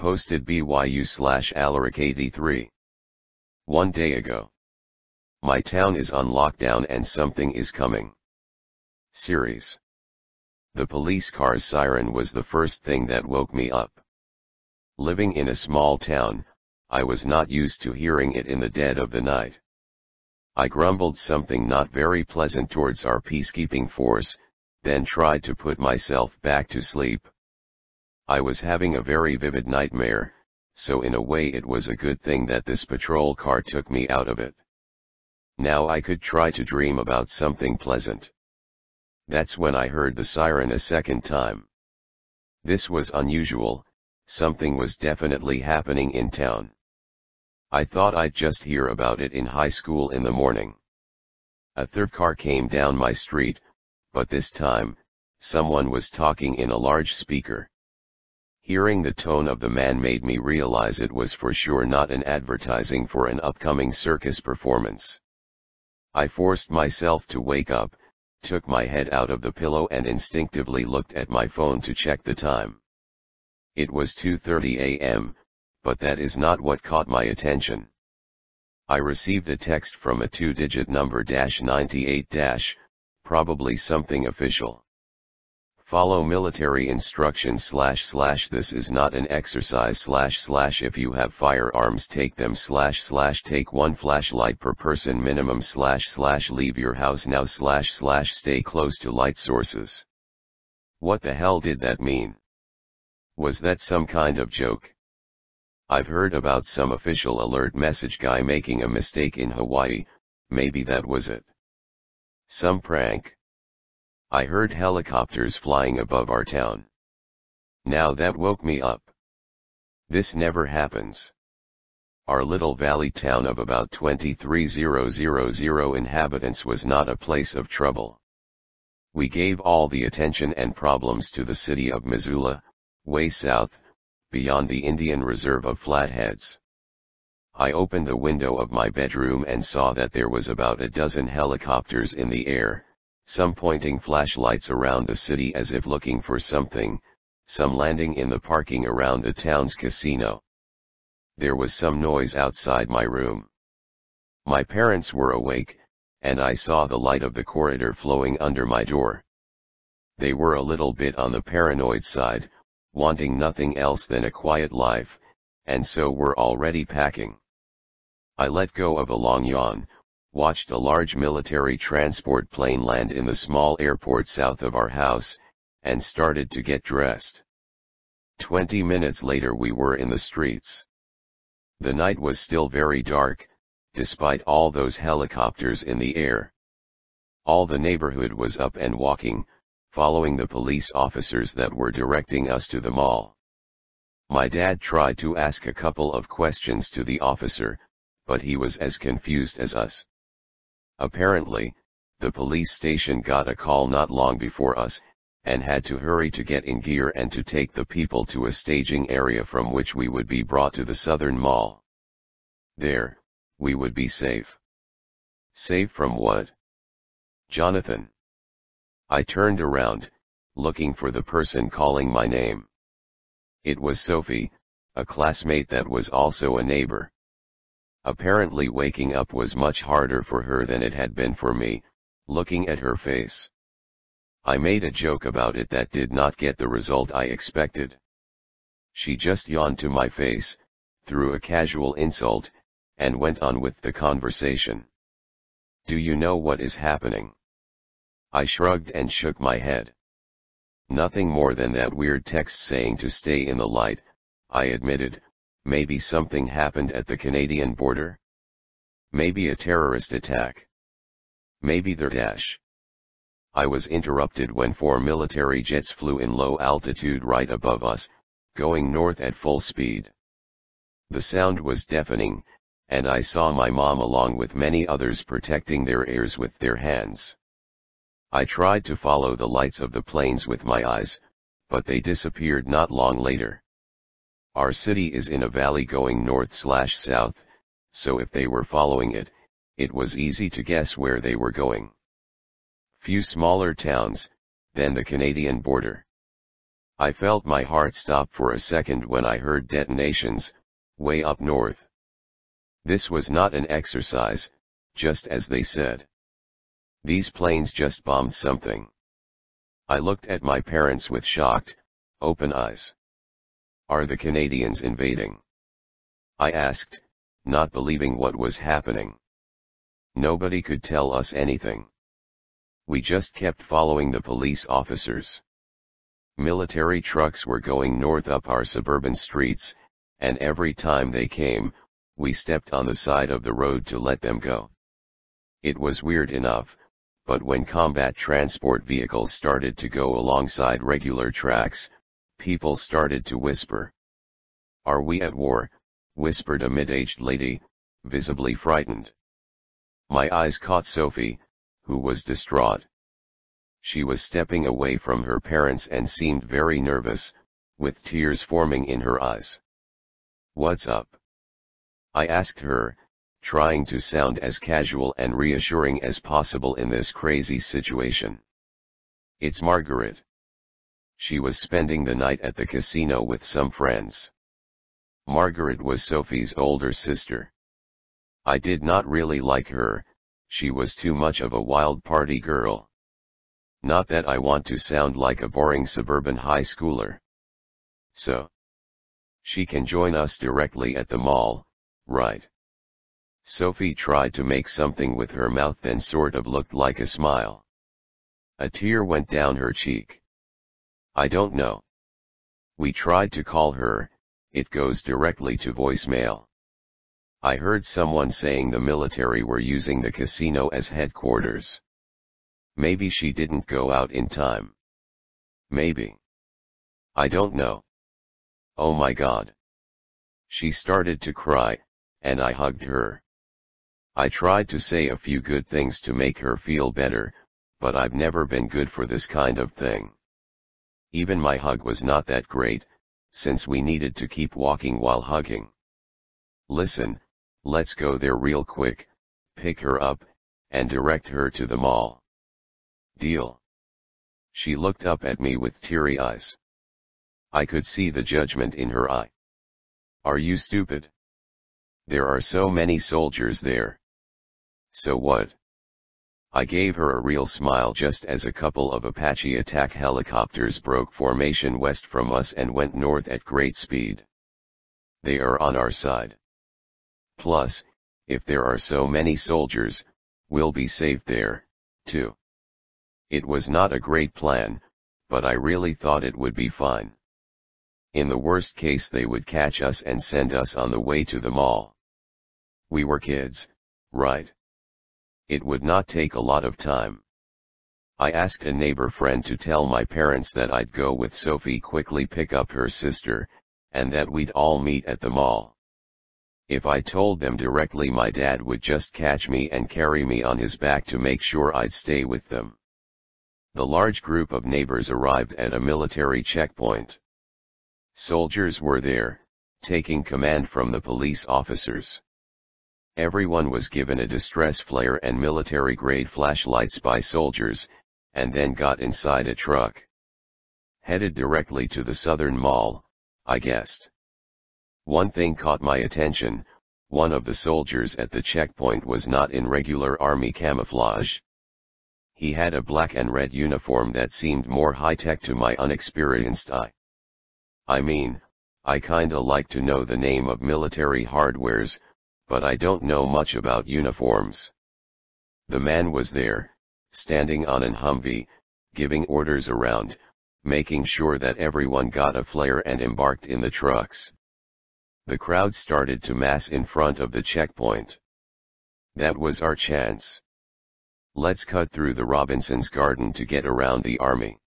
Posted BYU/Alaric83. One day ago. My town is on lockdown and something is coming. Series. The police car's siren was the first thing that woke me up. Living in a small town, I was not used to hearing it in the dead of the night. I grumbled something not very pleasant towards our peacekeeping force, then tried to put myself back to sleep. I was having a very vivid nightmare, so in a way it was a good thing that this patrol car took me out of it. Now I could try to dream about something pleasant. That's when I heard the siren a second time. This was unusual, something was definitely happening in town. I thought I'd just hear about it in high school in the morning. A third car came down my street, but this time, someone was talking in a large speaker. Hearing the tone of the man made me realize it was for sure not an advertising for an upcoming circus performance. I forced myself to wake up, took my head out of the pillow and instinctively looked at my phone to check the time. It was 2:30 a.m., but that is not what caught my attention. I received a text from a 2-digit number -98-, probably something official. Follow military instructions / this is not an exercise / if you have firearms take them / take one flashlight per person minimum / leave your house now / stay close to light sources. What the hell did that mean? Was that some kind of joke? I've heard about some official alert message guy making a mistake in Hawaii, maybe that was it. Some prank? I heard helicopters flying above our town. Now that woke me up. This never happens. Our little valley town of about 23,000 inhabitants was not a place of trouble. We gave all the attention and problems to the city of Missoula, way south, beyond the Indian Reserve of Flatheads. I opened the window of my bedroom and saw that there was about a dozen helicopters in the air, some pointing flashlights around the city as if looking for something, some landing in the parking around the town's casino. There was some noise outside my room. My parents were awake, and I saw the light of the corridor flowing under my door. They were a little bit on the paranoid side, wanting nothing else than a quiet life, and so were already packing. I let go of a long yawn, watched a large military transport plane land in the small airport south of our house, and started to get dressed. 20 minutes later we were in the streets. The night was still very dark, despite all those helicopters in the air. All the neighborhood was up and walking, following the police officers that were directing us to the mall. My dad tried to ask a couple of questions to the officer, but he was as confused as us. Apparently, the police station got a call not long before us, and had to hurry to get in gear and to take the people to a staging area from which we would be brought to the Southern Mall. There, we would be safe. Safe from what? Jonathan. I turned around, looking for the person calling my name. It was Sophie, a classmate that was also a neighbor. Apparently waking up was much harder for her than it had been for me, looking at her face. I made a joke about it that did not get the result I expected. She just yawned to my face, threw a casual insult, and went on with the conversation. Do you know what is happening? I shrugged and shook my head. Nothing more than that weird text saying to stay in the light, I admitted. Maybe something happened at the Canadian border? Maybe a terrorist attack. Maybe the dash. I was interrupted when 4 military jets flew in low altitude right above us, going north at full speed. The sound was deafening, and I saw my mom along with many others protecting their ears with their hands. I tried to follow the lights of the planes with my eyes, but they disappeared not long later. Our city is in a valley going north/south, so if they were following it, it was easy to guess where they were going. Few smaller towns, then the Canadian border. I felt my heart stop for a second when I heard detonations, way up north. This was not an exercise, just as they said. These planes just bombed something. I looked at my parents with shocked, open eyes. Are the Canadians invading? I asked, not believing what was happening. Nobody could tell us anything. We just kept following the police officers. Military trucks were going north up our suburban streets, and every time they came, we stepped on the side of the road to let them go. It was weird enough, but when combat transport vehicles started to go alongside regular tracks, people started to whisper. "Are we at war?" whispered a mid-aged lady, visibly frightened. My eyes caught Sophie, who was distraught. She was stepping away from her parents and seemed very nervous, with tears forming in her eyes. "What's up?" I asked her, trying to sound as casual and reassuring as possible in this crazy situation. "It's Margaret. She was spending the night at the casino with some friends." Margaret was Sophie's older sister. I did not really like her, she was too much of a wild party girl. Not that I want to sound like a boring suburban high schooler. "So, she can join us directly at the mall, right?" Sophie tried to make something with her mouth, then sort of looked like a smile. A tear went down her cheek. "I don't know. We tried to call her, it goes directly to voicemail. I heard someone saying the military were using the casino as headquarters. Maybe she didn't go out in time. Maybe. I don't know. Oh my God." She started to cry, and I hugged her. I tried to say a few good things to make her feel better, but I've never been good for this kind of thing. Even my hug was not that great, since we needed to keep walking while hugging. "Listen, let's go there real quick, pick her up, and direct her to the mall." "Deal." She looked up at me with teary eyes. I could see the judgment in her eye. "Are you stupid? There are so many soldiers there." "So what?" I gave her a real smile just as a couple of Apache attack helicopters broke formation west from us and went north at great speed. "They are on our side. Plus, if there are so many soldiers, we'll be safe there, too." It was not a great plan, but I really thought it would be fine. In the worst case they would catch us and send us on the way to the mall. We were kids, right? It would not take a lot of time. I asked a neighbor friend to tell my parents that I'd go with Sophie quickly pick up her sister, and that we'd all meet at the mall. If I told them directly, my dad would just catch me and carry me on his back to make sure I'd stay with them. The large group of neighbors arrived at a military checkpoint. Soldiers were there, taking command from the police officers. Everyone was given a distress flare and military-grade flashlights by soldiers, and then got inside a truck. Headed directly to the Southern Mall, I guessed. One thing caught my attention: one of the soldiers at the checkpoint was not in regular army camouflage. He had a black and red uniform that seemed more high-tech to my unexperienced eye. I mean, I kinda like to know the name of military hardwares, but I don't know much about uniforms. The man was there, standing on an Humvee, giving orders around, making sure that everyone got a flare and embarked in the trucks. The crowd started to mass in front of the checkpoint. That was our chance. Let's cut through the Robinson's garden to get around the army.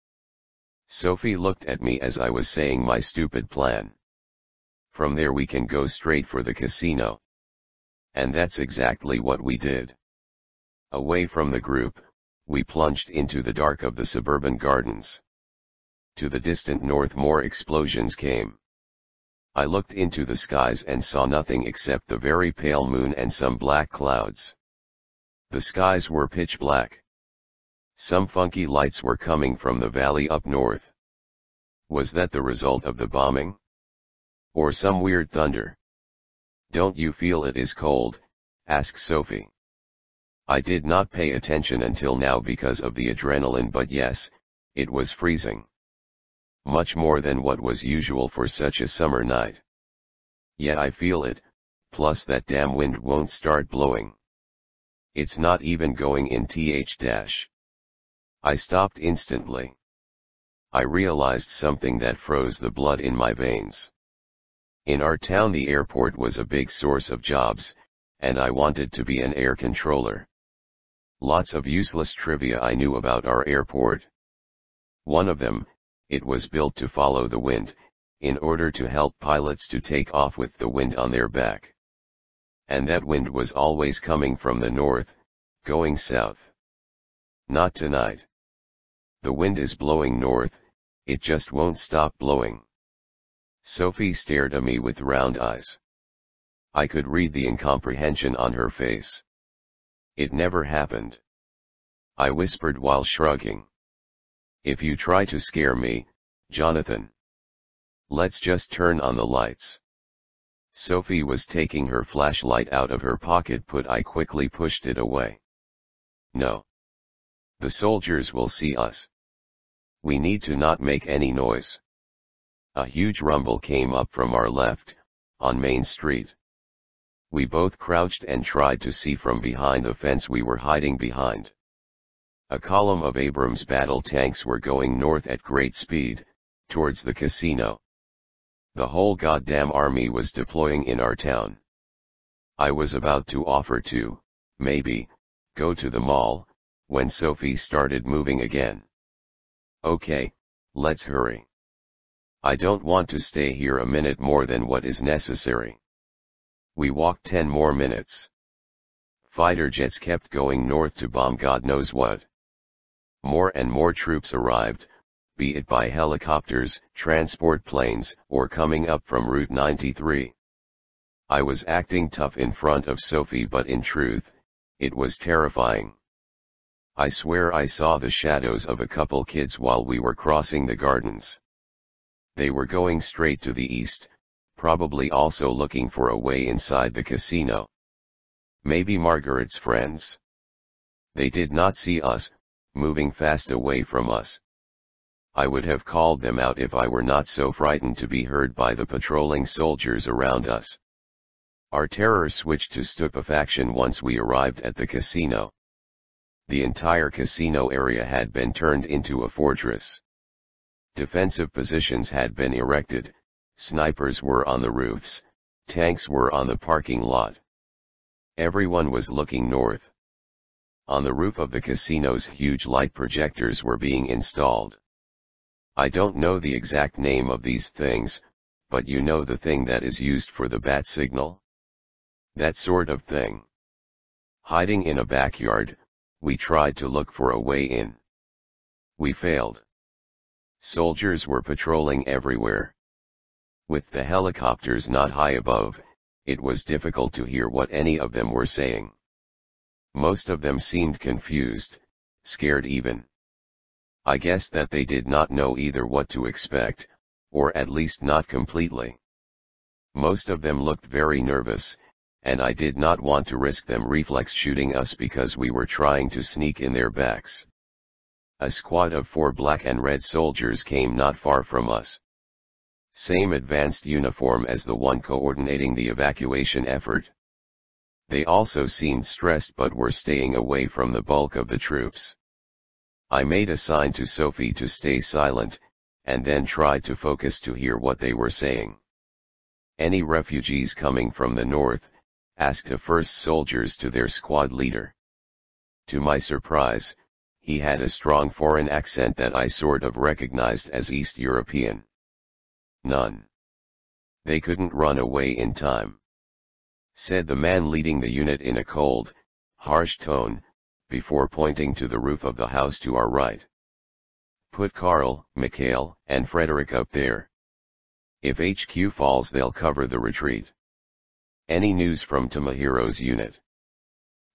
Sophie looked at me as I was saying my stupid plan. From there we can go straight for the casino. And that's exactly what we did. Away from the group, we plunged into the dark of the suburban gardens. To the distant north more explosions came. I looked into the skies and saw nothing except the very pale moon and some black clouds. The skies were pitch black. Some funky lights were coming from the valley up north. Was that the result of the bombing? Or some weird thunder? Don't you feel it is cold? Asked Sophie. I did not pay attention until now because of the adrenaline, but yes, it was freezing. Much more than what was usual for such a summer night. Yeah, I feel it, plus that damn wind won't start blowing. It's not even going in th. I stopped instantly. I realized something that froze the blood in my veins. In our town the airport was a big source of jobs, and I wanted to be an air controller. Lots of useless trivia I knew about our airport. One of them, it was built to follow the wind, in order to help pilots to take off with the wind on their back. And that wind was always coming from the north, going south. Not tonight. The wind is blowing north, it just won't stop blowing. Sophie stared at me with round eyes. I could read the incomprehension on her face. It never happened. I whispered while shrugging. If you try to scare me, Jonathan. Let's just turn on the lights. Sophie was taking her flashlight out of her pocket, but I quickly pushed it away. No. The soldiers will see us. We need to not make any noise. A huge rumble came up from our left, on Main Street. We both crouched and tried to see from behind the fence we were hiding behind. A column of Abrams battle tanks were going north at great speed, towards the casino. The whole goddamn army was deploying in our town. I was about to offer to, maybe, go to the mall, when Sophie started moving again. Okay, let's hurry. I don't want to stay here a minute more than what is necessary. We walked 10 more minutes. Fighter jets kept going north to bomb God knows what. More and more troops arrived, be it by helicopters, transport planes, or coming up from Route 93. I was acting tough in front of Sophie, but in truth, it was terrifying. I swear I saw the shadows of a couple kids while we were crossing the gardens. They were going straight to the east, probably also looking for a way inside the casino. Maybe Margaret's friends. They did not see us, moving fast away from us. I would have called them out if I were not so frightened to be heard by the patrolling soldiers around us. Our terror switched to stupefaction once we arrived at the casino. The entire casino area had been turned into a fortress. Defensive positions had been erected, snipers were on the roofs, tanks were on the parking lot. Everyone was looking north. On the roof of the casinos huge light projectors were being installed. I don't know the exact name of these things, but you know the thing that is used for the bat signal? That sort of thing. Hiding in a backyard, we tried to look for a way in. We failed. Soldiers were patrolling everywhere. With the helicopters not high above, it was difficult to hear what any of them were saying. Most of them seemed confused, scared even. I guessed that they did not know either what to expect, or at least not completely. Most of them looked very nervous, and I did not want to risk them reflex shooting us because we were trying to sneak in their backs. A squad of 4 black and red soldiers came not far from us. Same advanced uniform as the one coordinating the evacuation effort. They also seemed stressed but were staying away from the bulk of the troops. I made a sign to Sophie to stay silent, and then tried to focus to hear what they were saying. Any refugees coming from the north? Asked the first soldiers to their squad leader. To my surprise, he had a strong foreign accent that I sort of recognized as East European. None. They couldn't run away in time, said the man leading the unit in a cold, harsh tone, before pointing to the roof of the house to our right. Put Carl, Mikhail, and Frederick up there. If HQ falls they'll cover the retreat. Any news from Tomohiro's unit?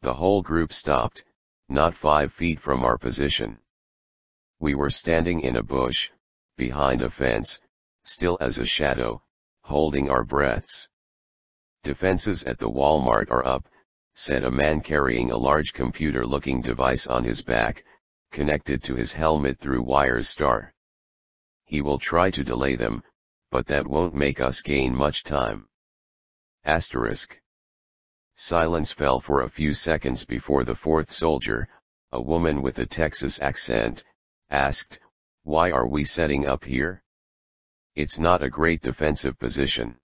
The whole group stopped, not 5 feet from our position. We were standing in a bush, behind a fence, still as a shadow, holding our breaths. "Defenses at the Walmart are up," said a man carrying a large computer-looking device on his back, connected to his helmet through wires. "He will try to delay them, but that won't make us gain much time." Asterisk. Silence fell for a few seconds before the fourth soldier, a woman with a Texas accent, asked, "Why are we setting up here? It's not a great defensive position.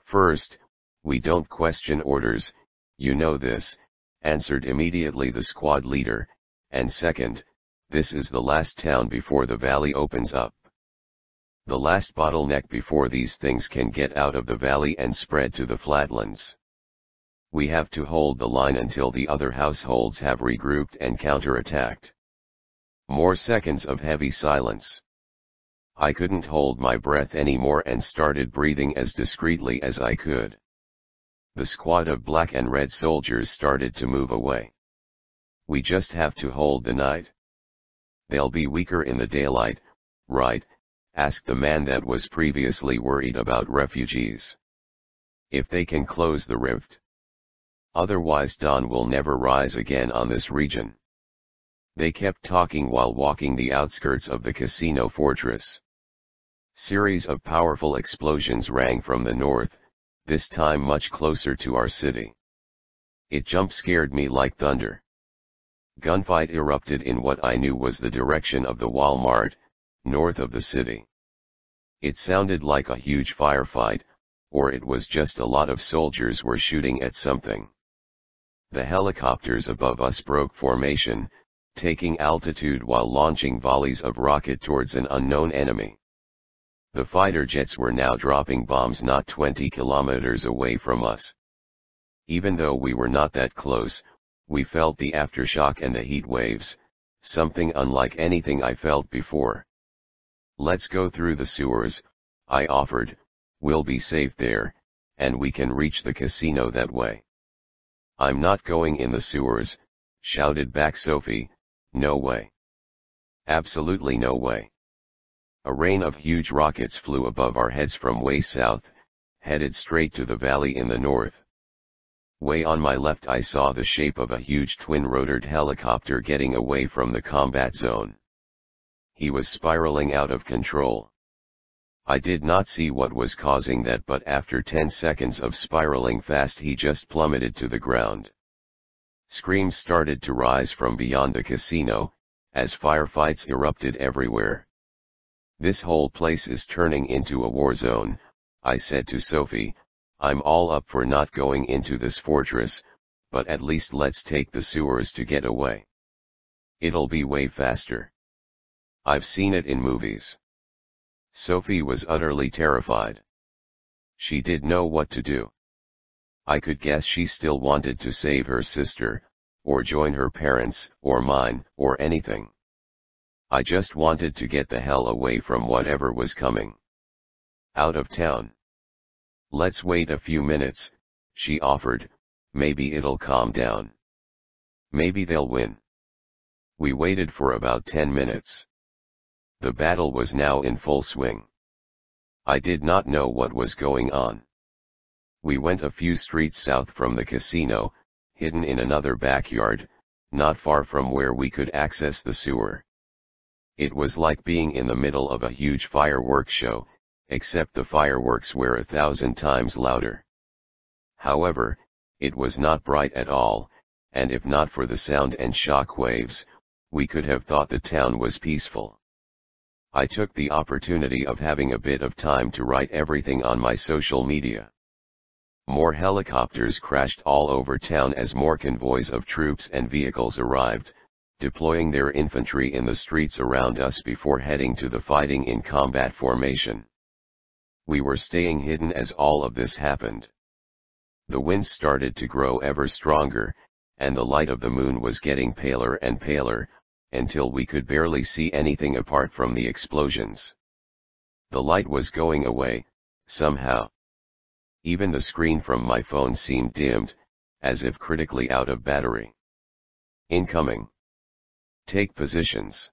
First, we don't question orders, you know this," answered immediately the squad leader, "and second, this is the last town before the valley opens up. The last bottleneck before these things can get out of the valley and spread to the flatlands. We have to hold the line until the other households have regrouped and counterattacked." More seconds of heavy silence. I couldn't hold my breath anymore and started breathing as discreetly as I could. The squad of black and red soldiers started to move away. "We just have to hold the night. They'll be weaker in the daylight, right?" asked the man that was previously worried about refugees. "If they can close the rift. Otherwise dawn will never rise again on this region." They kept talking while walking the outskirts of the casino fortress. Series of powerful explosions rang from the north, this time much closer to our city. It jump-scared me like thunder. Gunfight erupted in what I knew was the direction of the Walmart, north of the city. It sounded like a huge firefight, or it was just a lot of soldiers were shooting at something. The helicopters above us broke formation, taking altitude while launching volleys of rocket towards an unknown enemy. The fighter jets were now dropping bombs not 20 kilometers away from us. Even though we were not that close, we felt the aftershock and the heat waves, something unlike anything I felt before. "Let's go through the sewers," I offered, "we'll be safe there, and we can reach the casino that way." "I'm not going in the sewers," shouted back Sophie, "no way. Absolutely no way." A rain of huge rockets flew above our heads from way south, headed straight to the valley in the north. Way on my left I saw the shape of a huge twin-rotored helicopter getting away from the combat zone. He was spiraling out of control. I did not see what was causing that, but after 10 seconds of spiraling fast he just plummeted to the ground. Screams started to rise from beyond the casino, as firefights erupted everywhere. "This whole place is turning into a war zone," I said to Sophie. "I'm all up for not going into this fortress, but at least let's take the sewers to get away. It'll be way faster. I've seen it in movies." Sophie was utterly terrified. She didn't know what to do. I could guess she still wanted to save her sister, or join her parents, or mine, or anything. I just wanted to get the hell away from whatever was coming. Out of town. "Let's wait a few minutes," she offered, "maybe it'll calm down. Maybe they'll win." We waited for about 10 minutes. The battle was now in full swing. I did not know what was going on. We went a few streets south from the casino, hidden in another backyard, not far from where we could access the sewer. It was like being in the middle of a huge fireworks show, except the fireworks were 1,000 times louder. However, it was not bright at all, and if not for the sound and shock waves, we could have thought the town was peaceful. I took the opportunity of having a bit of time to write everything on my social media. More helicopters crashed all over town as more convoys of troops and vehicles arrived, deploying their infantry in the streets around us before heading to the fighting in combat formation. We were staying hidden as all of this happened. The winds started to grow ever stronger, and the light of the moon was getting paler and paler, until we could barely see anything apart from the explosions. The light was going away, somehow. Even the screen from my phone seemed dimmed, as if critically out of battery. "Incoming. Take positions."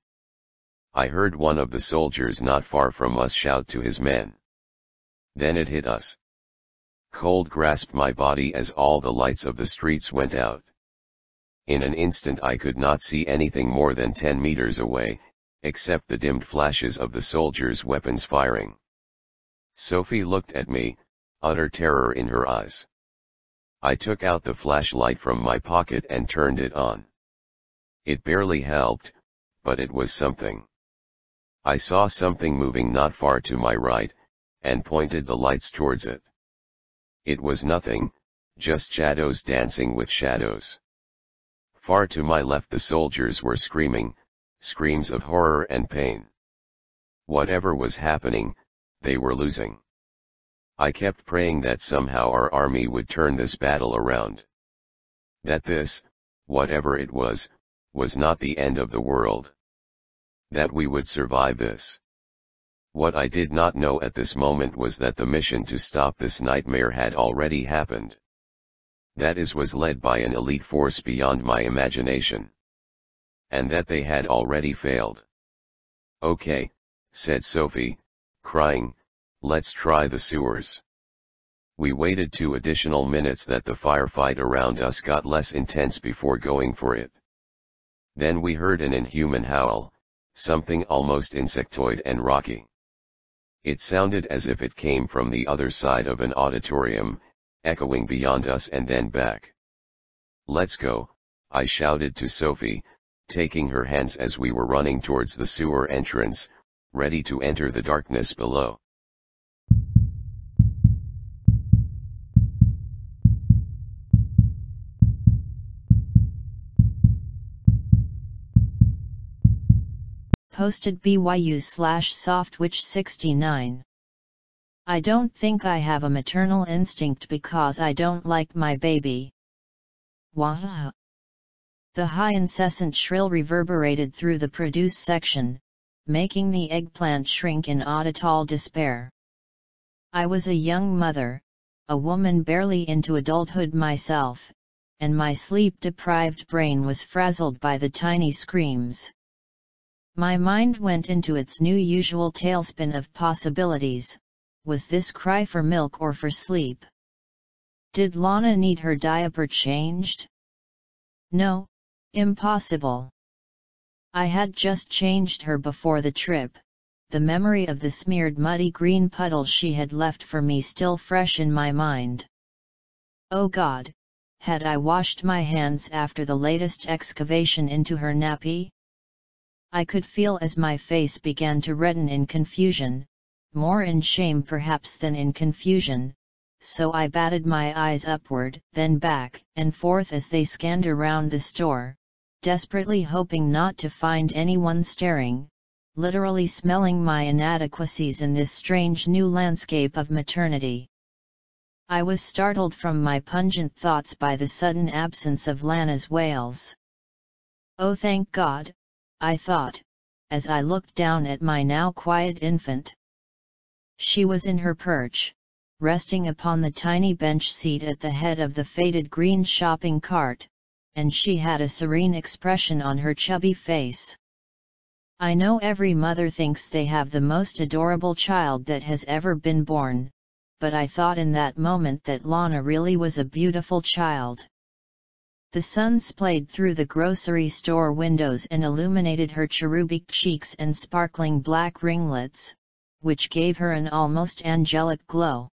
I heard one of the soldiers not far from us shout to his men. Then it hit us. Cold grasped my body as all the lights of the streets went out. In an instant I could not see anything more than 10 meters away, except the dimmed flashes of the soldiers' weapons firing. Sophie looked at me, utter terror in her eyes. I took out the flashlight from my pocket and turned it on. It barely helped, but it was something. I saw something moving not far to my right, and pointed the lights towards it. It was nothing, just shadows dancing with shadows. Far to my left the soldiers were screaming, screams of horror and pain. Whatever was happening, they were losing. I kept praying that somehow our army would turn this battle around. That this, whatever it was not the end of the world. That we would survive this. What I did not know at this moment was that the mission to stop this nightmare had already happened. That is was led by an elite force beyond my imagination. And that they had already failed. Okay, said Sophie, crying, let's try the sewers. We waited 2 additional minutes that the firefight around us got less intense before going for it. Then we heard an inhuman howl, something almost insectoid and rocky. It sounded as if it came from the other side of an auditorium, echoing beyond us and then back. Let's go, I shouted to Sophie, taking her hands as we were running towards the sewer entrance, ready to enter the darkness below. Posted BYU/Softwitch69. I don't think I have a maternal instinct because I don't like my baby. Wah! The high incessant shrill reverberated through the produce section, making the eggplant shrink in audible despair. I was a young mother, a woman barely into adulthood myself, and my sleep-deprived brain was frazzled by the tiny screams. My mind went into its new usual tailspin of possibilities. Was this cry for milk or for sleep? Did Lana need her diaper changed? No, impossible. I had just changed her before the trip, the memory of the smeared muddy green puddles she had left for me still fresh in my mind. Oh God, had I washed my hands after the latest excavation into her nappy? I could feel as my face began to redden in confusion, more in shame perhaps than in confusion, so I batted my eyes upward, then back and forth as they scanned around the store, desperately hoping not to find anyone staring, literally smelling my inadequacies in this strange new landscape of maternity. I was startled from my pungent thoughts by the sudden absence of Lana's wails. Oh, thank God, I thought, as I looked down at my now quiet infant. She was in her perch, resting upon the tiny bench seat at the head of the faded green shopping cart, and she had a serene expression on her chubby face. I know every mother thinks they have the most adorable child that has ever been born, but I thought in that moment that Lana really was a beautiful child. The sun splayed through the grocery store windows and illuminated her cherubic cheeks and sparkling black ringlets, which gave her an almost angelic glow.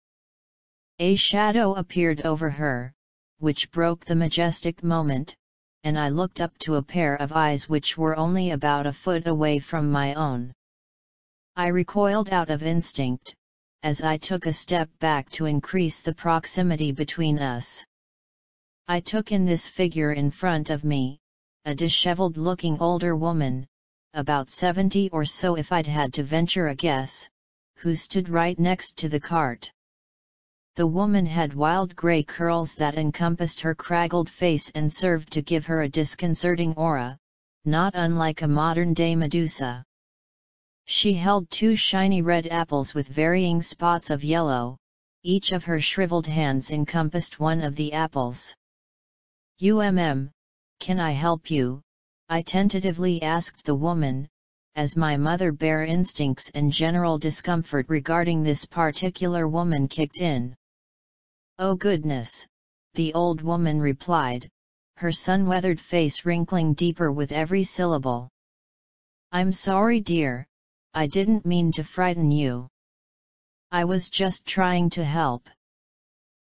A shadow appeared over her, which broke the majestic moment, and I looked up to a pair of eyes which were only about a foot away from my own. I recoiled out of instinct, as I took a step back to increase the proximity between us. I took in this figure in front of me, a disheveled-looking older woman, about 70 or so if I'd had to venture a guess, who stood right next to the cart. The woman had wild grey curls that encompassed her craggled face and served to give her a disconcerting aura, not unlike a modern-day Medusa. She held 2 shiny red apples with varying spots of yellow, each of her shriveled hands encompassed one of the apples. Can I help you? I tentatively asked the woman, as my mother bear instincts and general discomfort regarding this particular woman kicked in. "Oh goodness," the old woman replied, her sun-weathered face wrinkling deeper with every syllable. "I'm sorry, dear, I didn't mean to frighten you. I was just trying to help.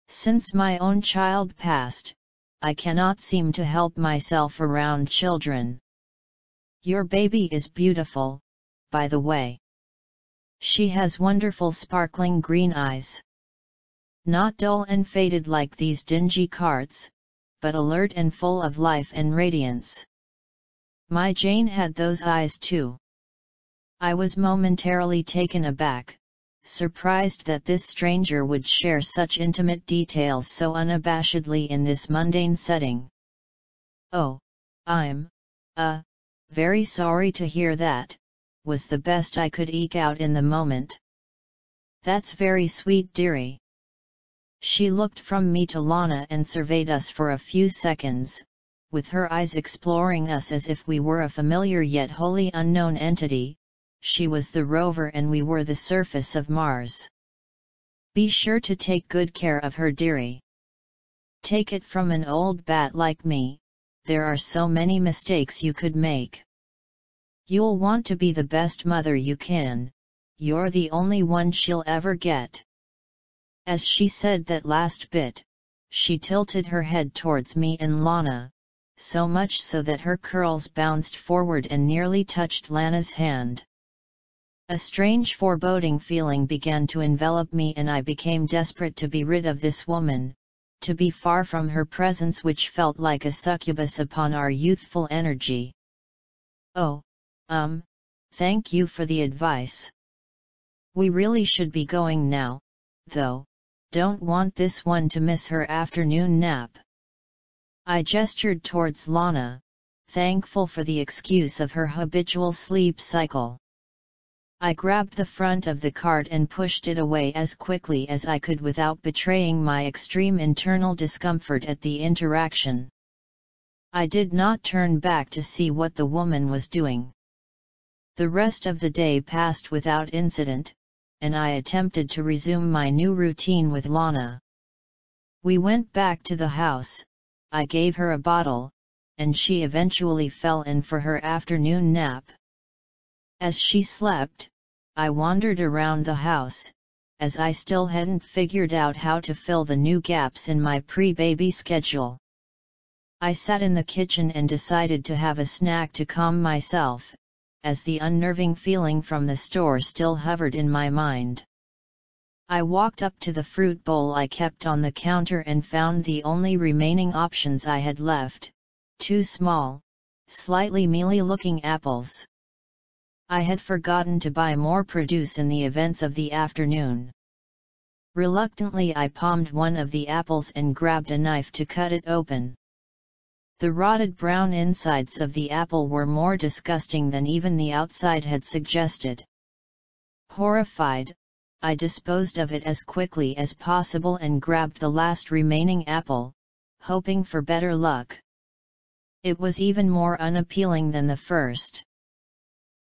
Since my own child passed, I cannot seem to help myself around children. Your baby is beautiful, by the way. She has wonderful sparkling green eyes. Not dull and faded like these dingy carts, but alert and full of life and radiance. My Jane had those eyes too." I was momentarily taken aback, surprised that this stranger would share such intimate details so unabashedly in this mundane setting. "Oh, I'm very sorry to hear that," was the best I could eke out in the moment. "That's very sweet, dearie." She looked from me to Lana and surveyed us for a few seconds, with her eyes exploring us as if we were a familiar yet wholly unknown entity. She was the rover and we were the surface of Mars. "Be sure to take good care of her, dearie. Take it from an old bat like me, there are so many mistakes you could make. You'll want to be the best mother you can, you're the only one she'll ever get." As she said that last bit, she tilted her head towards me and Lana, so much so that her curls bounced forward and nearly touched Lana's hand. A strange foreboding feeling began to envelop me and I became desperate to be rid of this woman, to be far from her presence which felt like a succubus upon our youthful energy. "Oh, thank you for the advice. We really should be going now, though, don't want this one to miss her afternoon nap." I gestured towards Lana, thankful for the excuse of her habitual sleep cycle. I grabbed the front of the cart and pushed it away as quickly as I could without betraying my extreme internal discomfort at the interaction. I did not turn back to see what the woman was doing. The rest of the day passed without incident, and I attempted to resume my new routine with Lana. We went back to the house, I gave her a bottle, and she eventually fell in for her afternoon nap. As she slept, I wandered around the house, as I still hadn't figured out how to fill the new gaps in my pre-baby schedule. I sat in the kitchen and decided to have a snack to calm myself, as the unnerving feeling from the store still hovered in my mind. I walked up to the fruit bowl I kept on the counter and found the only remaining options I had left, 2 small, slightly mealy-looking apples. I had forgotten to buy more produce in the events of the afternoon. Reluctantly I palmed one of the apples and grabbed a knife to cut it open. The rotted brown insides of the apple were more disgusting than even the outside had suggested. Horrified, I disposed of it as quickly as possible and grabbed the last remaining apple, hoping for better luck. It was even more unappealing than the first.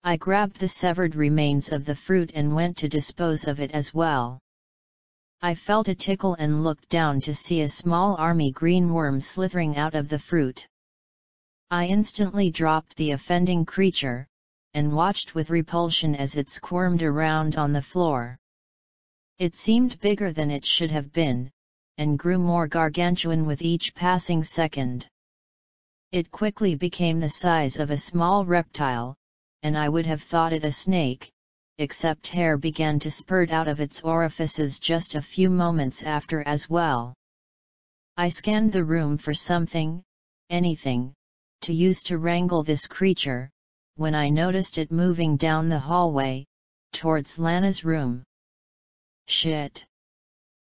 I grabbed the severed remains of the fruit and went to dispose of it as well. I felt a tickle and looked down to see a small army green worm slithering out of the fruit. I instantly dropped the offending creature, and watched with repulsion as it squirmed around on the floor. It seemed bigger than it should have been, and grew more gargantuan with each passing second. It quickly became the size of a small reptile, and I would have thought it a snake, except hair began to spurt out of its orifices just a few moments after as well. I scanned the room for something, anything, to use to wrangle this creature, when I noticed it moving down the hallway, towards Lana's room. Shit!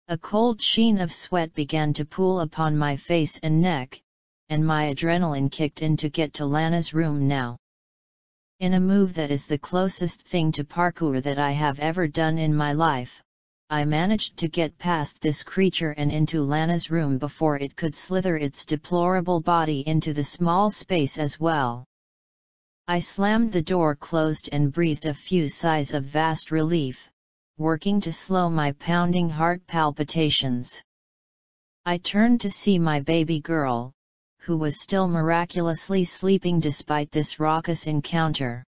A cold sheen of sweat began to pool upon my face and neck, and my adrenaline kicked in to get to Lana's room now. In a move that is the closest thing to parkour that I have ever done in my life, I managed to get past this creature and into Lana's room before it could slither its deplorable body into the small space as well. I slammed the door closed and breathed a few sighs of vast relief, working to slow my pounding heart palpitations. I turned to see my baby girl, who was still miraculously sleeping despite this raucous encounter.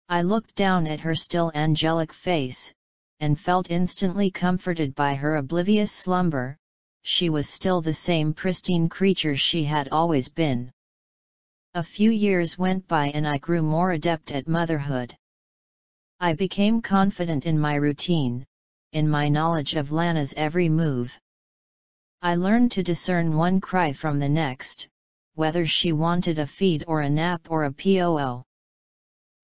I looked down at her still angelic face, and felt instantly comforted by her oblivious slumber. She was still the same pristine creature she had always been. A few years went by and I grew more adept at motherhood. I became confident in my routine, in my knowledge of Lana's every move. I learned to discern one cry from the next, whether she wanted a feed or a nap or a poo.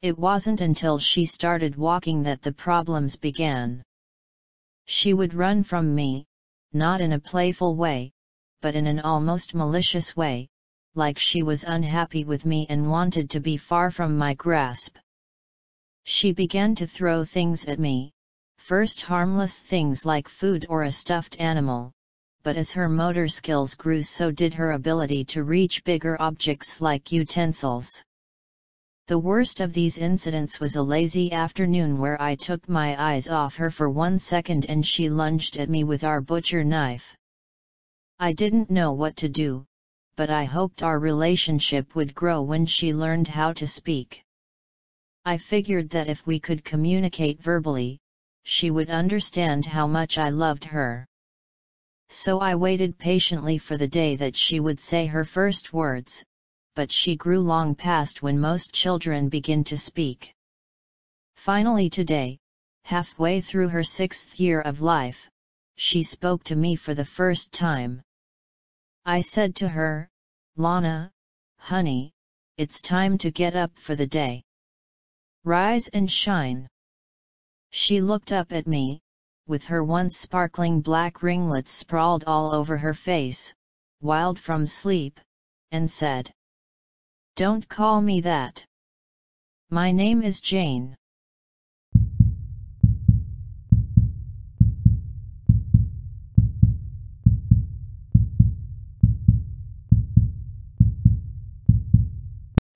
It wasn't until she started walking that the problems began. She would run from me, not in a playful way, but in an almost malicious way, like she was unhappy with me and wanted to be far from my grasp. She began to throw things at me, first harmless things like food or a stuffed animal, but as her motor skills grew so did her ability to reach bigger objects like utensils. The worst of these incidents was a lazy afternoon where I took my eyes off her for 1 second and she lunged at me with our butcher knife. I didn't know what to do, but I hoped our relationship would grow when she learned how to speak. I figured that if we could communicate verbally, she would understand how much I loved her. So I waited patiently for the day that she would say her first words, but she grew long past when most children begin to speak. Finally today, halfway through her 6th year of life, she spoke to me for the first time. I said to her, "Lana, honey, it's time to get up for the day. Rise and shine." She looked up at me, with her once sparkling black ringlets sprawled all over her face, wild from sleep, and said, "Don't call me that. My name is Jane."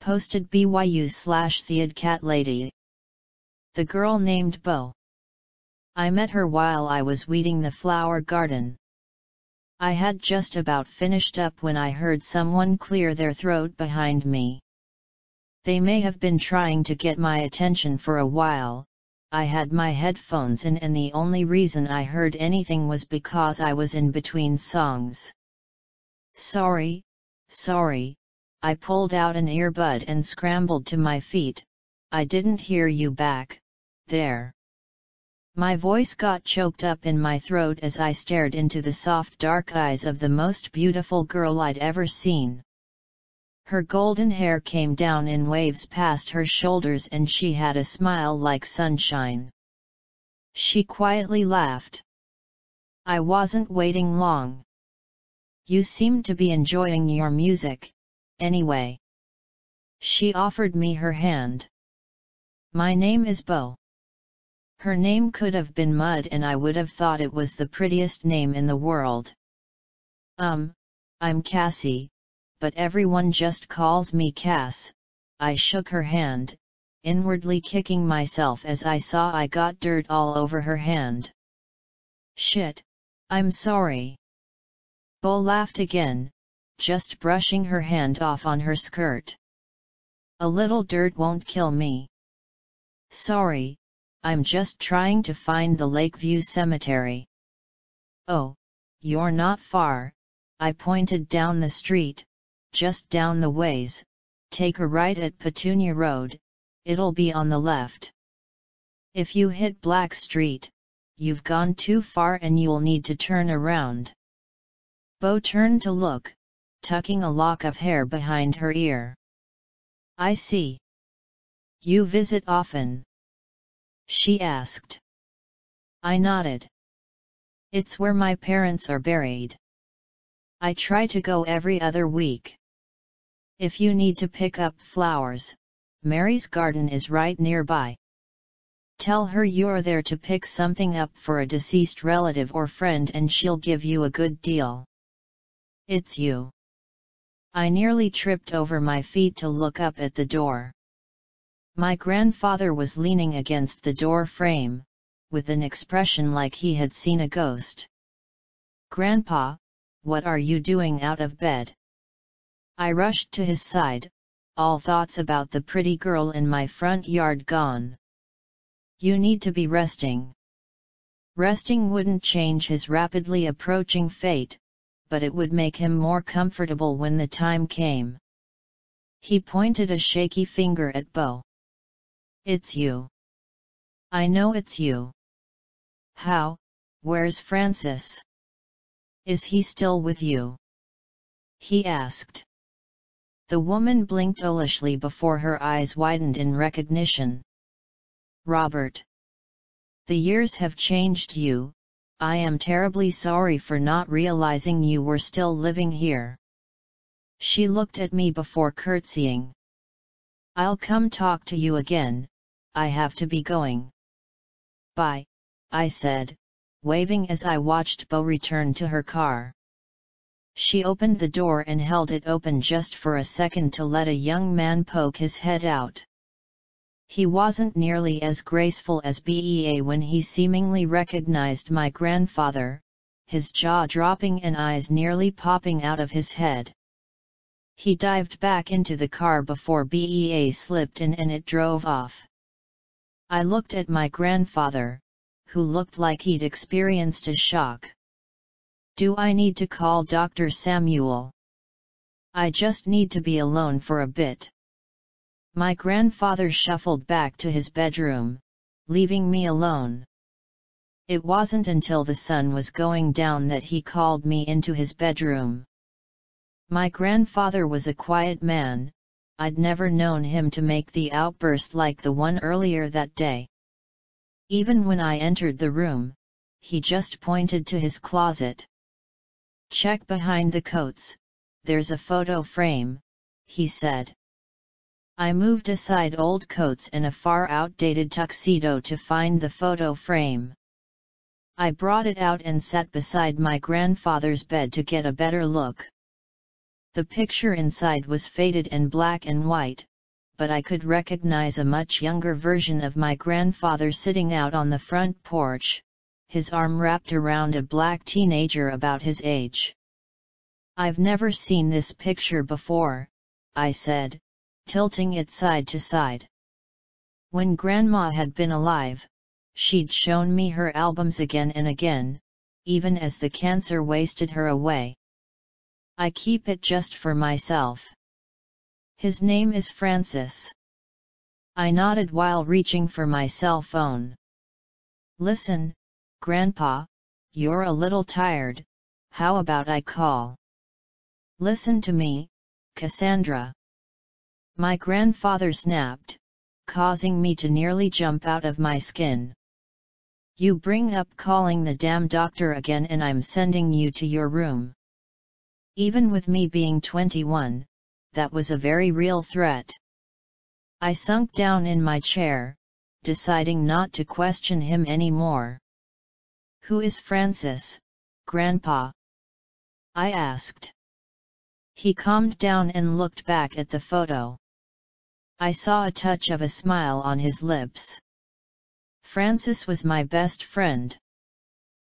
Posted BYU/TheodCatLady. The girl named Bo. I met her while I was weeding the flower garden. I had just about finished up when I heard someone clear their throat behind me. They may have been trying to get my attention for a while. I had my headphones in and the only reason I heard anything was because I was in between songs. Sorry, I pulled out an earbud and scrambled to my feet. I didn't hear you back there. My voice got choked up in my throat as I stared into the soft dark eyes of the most beautiful girl I'd ever seen. Her golden hair came down in waves past her shoulders and she had a smile like sunshine. She quietly laughed. I wasn't waiting long. "You seem to be enjoying your music, anyway." She offered me her hand. "My name is Bo." Her name could have been Mud and I would have thought it was the prettiest name in the world. I'm Cassie, but everyone just calls me Cass." I shook her hand, inwardly kicking myself as I saw I got dirt all over her hand. "Shit, I'm sorry." Bo laughed again, just brushing her hand off on her skirt. "A little dirt won't kill me." "Sorry, I'm just trying to find the Lakeview Cemetery." "Oh, you're not far." I pointed down the street. "Just down the ways, take a right at Petunia Road, it'll be on the left. If you hit Black Street, you've gone too far and you'll need to turn around." Bo turned to look, tucking a lock of hair behind her ear. "I see. You visit often?" she asked. I nodded. "It's where my parents are buried. I try to go every other week. If you need to pick up flowers, Mary's garden is right nearby. Tell her you're there to pick something up for a deceased relative or friend and she'll give you a good deal." "It's you." I nearly tripped over my feet to look up at the door. My grandfather was leaning against the door frame, with an expression like he had seen a ghost. "Grandpa, what are you doing out of bed?" I rushed to his side, all thoughts about the pretty girl in my front yard gone. "You need to be resting." Resting wouldn't change his rapidly approaching fate, but it would make him more comfortable when the time came. He pointed a shaky finger at Bo. "It's you. I know it's you. How, where's Francis? Is he still with you?" he asked. The woman blinked owlishly before her eyes widened in recognition. "Robert. The years have changed you. I am terribly sorry for not realizing you were still living here." She looked at me before curtsying. "I'll come talk to you again, I have to be going." "Bye," I said, waving as I watched Bo return to her car. She opened the door and held it open just for a second to let a young man poke his head out. He wasn't nearly as graceful as Bea when he seemingly recognized my grandfather, his jaw dropping and eyes nearly popping out of his head. He dived back into the car before Bea slipped in and it drove off. I looked at my grandfather, who looked like he'd experienced a shock. "Do I need to call Dr. Samuel? I just need to be alone for a bit." My grandfather shuffled back to his bedroom, leaving me alone. It wasn't until the sun was going down that he called me into his bedroom. My grandfather was a quiet man. I'd never known him to make the outburst like the one earlier that day. Even when I entered the room, he just pointed to his closet. "Check behind the coats, there's a photo frame," he said. I moved aside old coats and a far outdated tuxedo to find the photo frame. I brought it out and sat beside my grandfather's bed to get a better look. The picture inside was faded and black and white, but I could recognize a much younger version of my grandfather sitting out on the front porch, his arm wrapped around a black teenager about his age. "I've never seen this picture before," I said, tilting it side to side. When Grandma had been alive, she'd shown me her albums again and again, even as the cancer wasted her away. "I keep it just for myself. His name is Francis." I nodded while reaching for my cell phone. "Listen, Grandpa, you're a little tired, how about I call?" "Listen to me, Cassandra." My grandfather snapped, causing me to nearly jump out of my skin. "You bring up calling the damn doctor again and I'm sending you to your room." Even with me being 21, that was a very real threat. I sunk down in my chair, deciding not to question him anymore. "Who is Francis, Grandpa?" I asked. He calmed down and looked back at the photo. I saw a touch of a smile on his lips. "Francis was my best friend.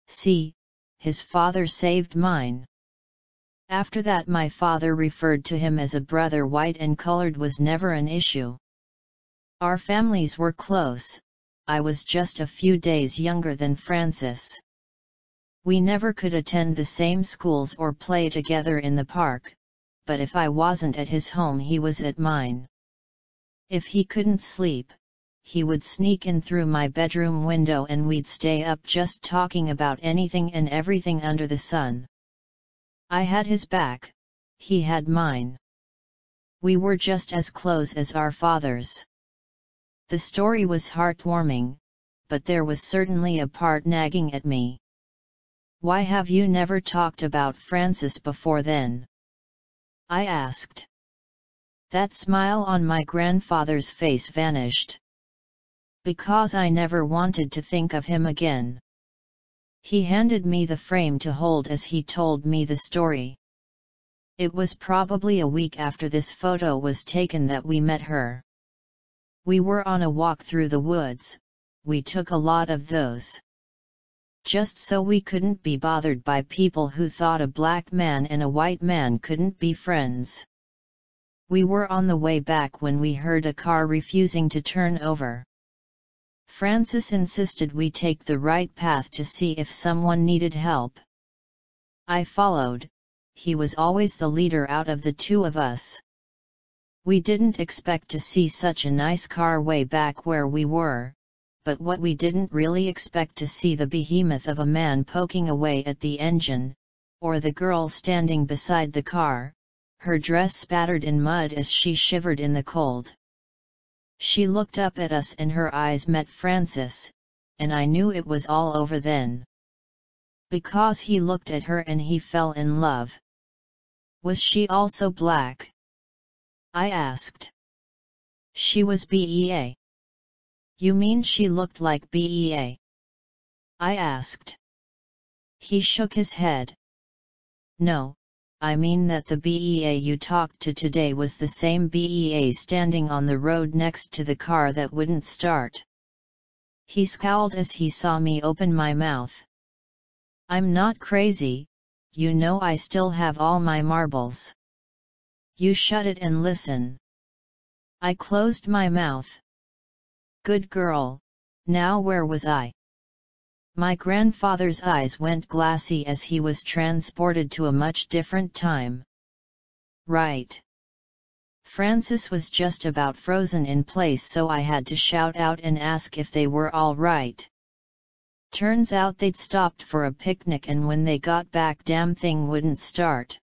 See, his father saved mine." After that my father referred to him as a brother. White and colored was never an issue. Our families were close. I was just a few days younger than Francis. We never could attend the same schools or play together in the park, but if I wasn't at his home he was at mine. If he couldn't sleep, he would sneak in through my bedroom window and we'd stay up just talking about anything and everything under the sun. I had his back, he had mine. We were just as close as our fathers. The story was heartwarming, but there was certainly a part nagging at me. "Why have you never talked about Francis before then?" I asked. That smile on my grandfather's face vanished. "Because I never wanted to think of him again." He handed me the frame to hold as he told me the story. It was probably a week after this photo was taken that we met her. We were on a walk through the woods, we took a lot of those. Just so we couldn't be bothered by people who thought a black man and a white man couldn't be friends. We were on the way back when we heard a car refusing to turn over. Francis insisted we take the right path to see if someone needed help. I followed. He was always the leader out of the two of us. We didn't expect to see such a nice car way back where we were, but what we didn't really expect to see the behemoth of a man poking away at the engine, or the girl standing beside the car, her dress spattered in mud as she shivered in the cold. She looked up at us and her eyes met Francis, and I knew it was all over then. Because he looked at her and he fell in love. Was she also black? I asked. She was BEA. You mean she looked like BEA? I asked. He shook his head. No, I mean that the BEA you talked to today was the same BEA standing on the road next to the car that wouldn't start. He scowled as he saw me open my mouth. I'm not crazy, you know I still have all my marbles. You shut it and listen. I closed my mouth. Good girl, now where was I? My grandfather's eyes went glassy as he was transported to a much different time. Right. Francis was just about frozen in place, so I had to shout out and ask if they were all right. Turns out they'd stopped for a picnic, and when they got back damn thing wouldn't start.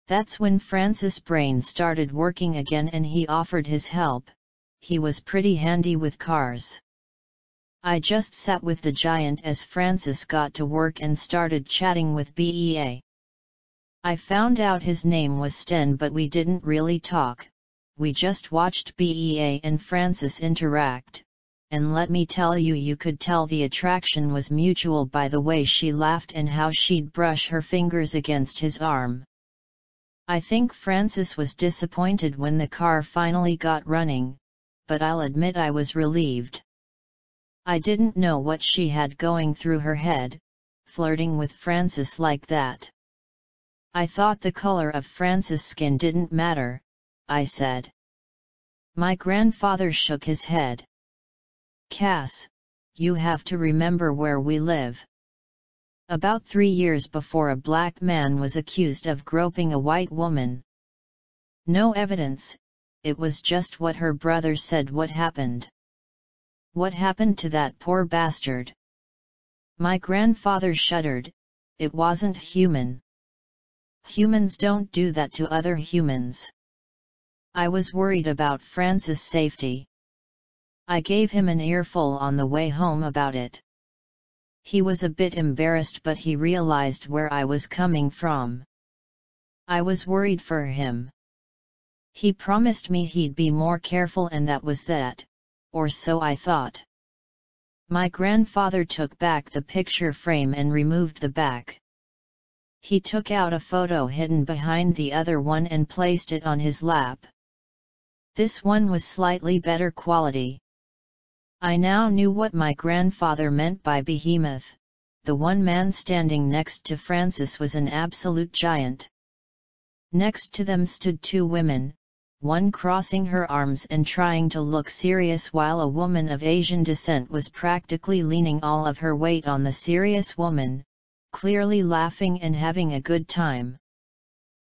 That's when Francis' brain started working again and he offered his help. He was pretty handy with cars. I just sat with the giant as Francis got to work and started chatting with BEA. I found out his name was Sten, but we didn't really talk, we just watched BEA and Francis interact, and let me tell you, you could tell the attraction was mutual by the way she laughed and how she'd brush her fingers against his arm. I think Francis was disappointed when the car finally got running, but I'll admit I was relieved. I didn't know what she had going through her head, flirting with Francis like that. I thought the color of Francis' skin didn't matter, I said. My grandfather shook his head. Cass, you have to remember where we live. About 3 years before, a black man was accused of groping a white woman. No evidence, it was just what her brother said what happened. What happened to that poor bastard? My grandfather shuddered. It wasn't human. Humans don't do that to other humans. I was worried about Francis' safety. I gave him an earful on the way home about it. He was a bit embarrassed, but he realized where I was coming from. I was worried for him. He promised me he'd be more careful, and that was that, or so I thought. My grandfather took back the picture frame and removed the back. He took out a photo hidden behind the other one and placed it on his lap. This one was slightly better quality. I now knew what my grandfather meant by behemoth. The one man standing next to Francis was an absolute giant. Next to them stood 2 women, one crossing her arms and trying to look serious, while a woman of Asian descent was practically leaning all of her weight on the serious woman, clearly laughing and having a good time.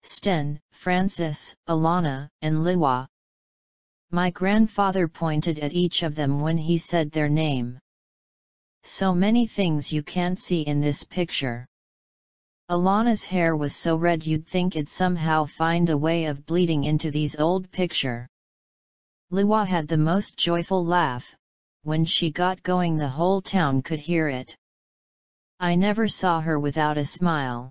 Sten, Francis, Alana, and Liwa. My grandfather pointed at each of them when he said their name. So many things you can't see in this picture. Alana's hair was so red you'd think it'd somehow find a way of bleeding into these old picture. Liwa had the most joyful laugh. When she got going, the whole town could hear it. I never saw her without a smile.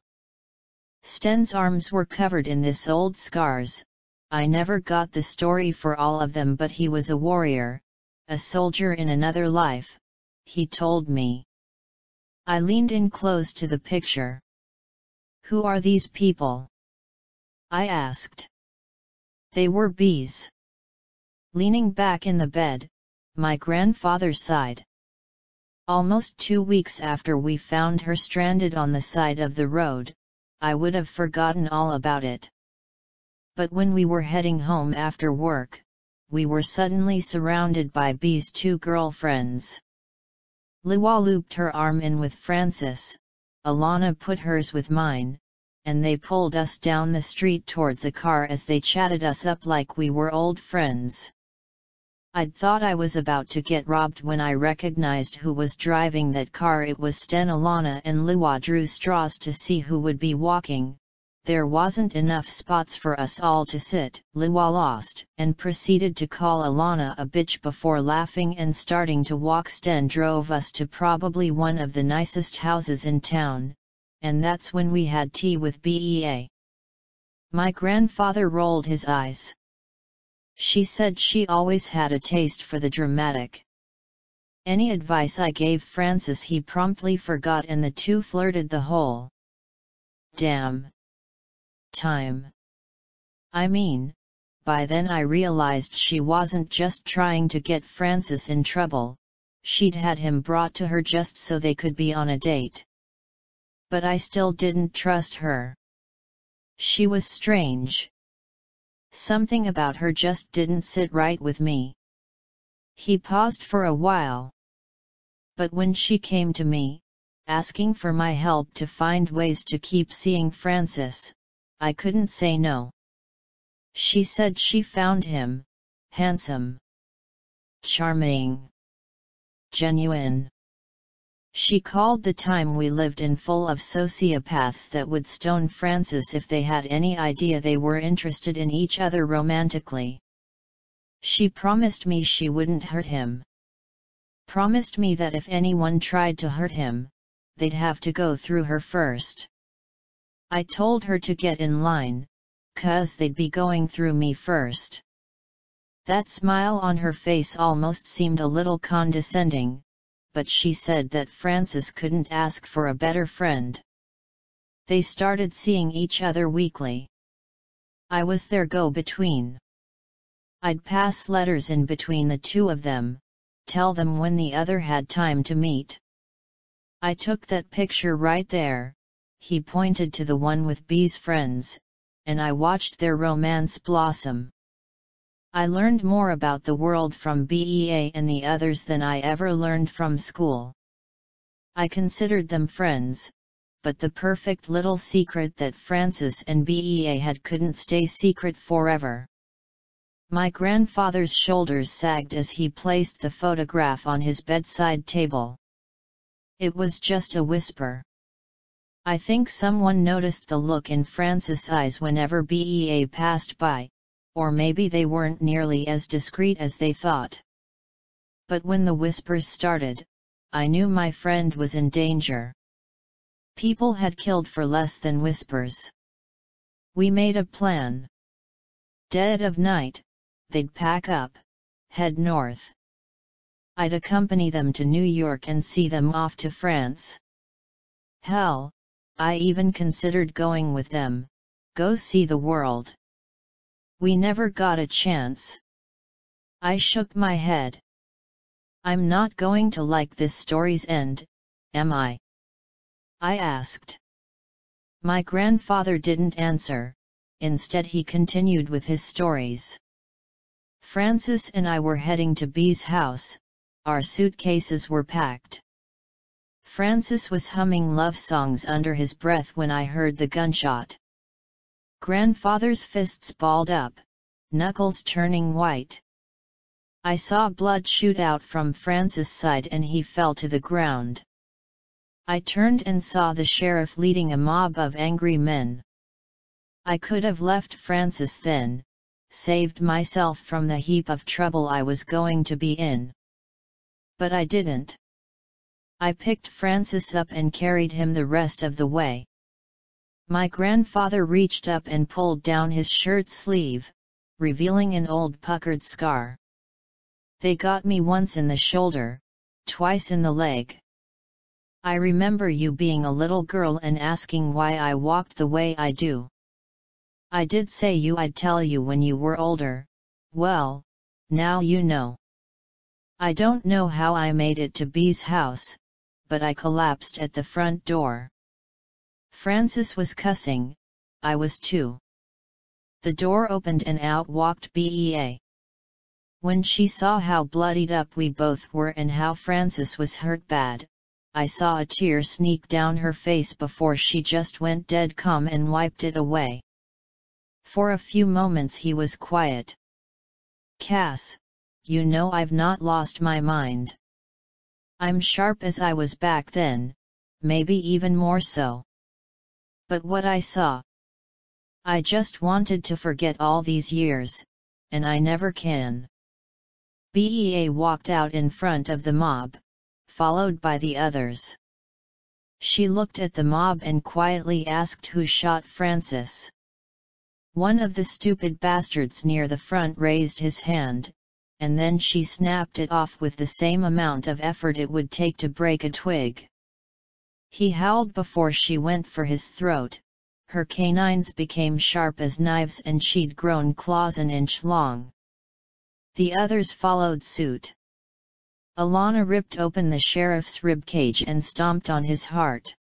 Sten's arms were covered in this old scars. I never got the story for all of them, but he was a warrior, a soldier in another life, he told me. I leaned in close to the picture. Who are these people? I asked. They were bees. Leaning back in the bed, my grandfather sighed. Almost 2 weeks after we found her stranded on the side of the road, I would have forgotten all about it. But when we were heading home after work, we were suddenly surrounded by B's 2 girlfriends. Liwa looped her arm in with Francis, Alana put hers with mine, and they pulled us down the street towards a car as they chatted us up like we were old friends. I'd thought I was about to get robbed when I recognized who was driving that car. It was Sten. Alana and Liwa drew straws to see who would be walking. There wasn't enough spots for us all to sit. Liwa lost and proceeded to call Alana a bitch before laughing and starting to walk. Sten drove us to probably one of the nicest houses in town, and that's when we had tea with BEA. My grandfather rolled his eyes. She said she always had a taste for the dramatic. Any advice I gave Francis he promptly forgot, and the two flirted the whole damn time. I mean, by then I realized she wasn't just trying to get Francis in trouble, she'd had him brought to her just so they could be on a date. But I still didn't trust her. She was strange. Something about her just didn't sit right with me. He paused for a while. But when she came to me, asking for my help to find ways to keep seeing Francis, I couldn't say no. She said she found him handsome, charming, genuine. She called the time we lived in full of sociopaths that would stone Francis if they had any idea they were interested in each other romantically. She promised me she wouldn't hurt him. Promised me that if anyone tried to hurt him, they'd have to go through her first. I told her to get in line, 'cause they'd be going through me first. That smile on her face almost seemed a little condescending, but she said that Francis couldn't ask for a better friend. They started seeing each other weekly. I was their go-between. I'd pass letters in between the two of them, tell them when the other had time to meet. I took that picture right there, he pointed to the one with B's friends, and I watched their romance blossom. I learned more about the world from BEA and the others than I ever learned from school. I considered them friends, but the perfect little secret that Francis and BEA had couldn't stay secret forever. My grandfather's shoulders sagged as he placed the photograph on his bedside table. It was just a whisper. I think someone noticed the look in Francis' eyes whenever BEA passed by, or maybe they weren't nearly as discreet as they thought. But when the whispers started, I knew my friend was in danger. People had killed for less than whispers. We made a plan. Dead of night, they'd pack up, head north. I'd accompany them to New York and see them off to France. Hell, I even considered going with them, go see the world. We never got a chance. I shook my head. I'm not going to like this story's end, am I? I asked. My grandfather didn't answer, instead he continued with his stories. Francis and I were heading to B's house, our suitcases were packed. Francis was humming love songs under his breath when I heard the gunshot. Grandfather's fists balled up, knuckles turning white. I saw blood shoot out from Francis' side and he fell to the ground. I turned and saw the sheriff leading a mob of angry men. I could have left Francis then, saved myself from the heap of trouble I was going to be in. But I didn't. I picked Francis up and carried him the rest of the way. My grandfather reached up and pulled down his shirt sleeve, revealing an old puckered scar. They got me once in the shoulder, twice in the leg. I remember you being a little girl and asking why I walked the way I do. I did say I'd tell you when you were older. Well, Now you know. I don't know how I made it to B's house, but I collapsed at the front door. Francis was cussing, I was too. The door opened and out walked Bea. When she saw how bloodied up we both were and how Francis was hurt bad, I saw a tear sneak down her face before she just went dead calm and wiped it away. For a few moments he was quiet. Cass, you know I've not lost my mind. I'm sharp as I was back then, maybe even more so. But what I saw, I just wanted to forget all these years, and I never can. Bea walked out in front of the mob, followed by the others. She looked at the mob and quietly asked who shot Francis. One of the stupid bastards near the front raised his hand, and then she snapped it off with the same amount of effort it would take to break a twig. He howled before she went for his throat, her canines became sharp as knives and she'd grown claws an inch long. The others followed suit. Alana ripped open the sheriff's ribcage and stomped on his heart.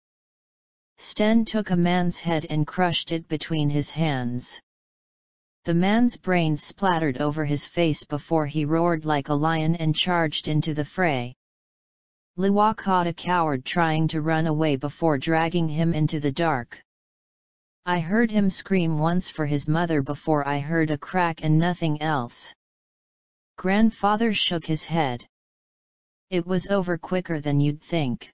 Sten took a man's head and crushed it between his hands. The man's brains splattered over his face before he roared like a lion and charged into the fray. Liwa caught a coward trying to run away before dragging him into the dark. I heard him scream once for his mother before I heard a crack and nothing else. Grandfather shook his head. It was over quicker than you'd think.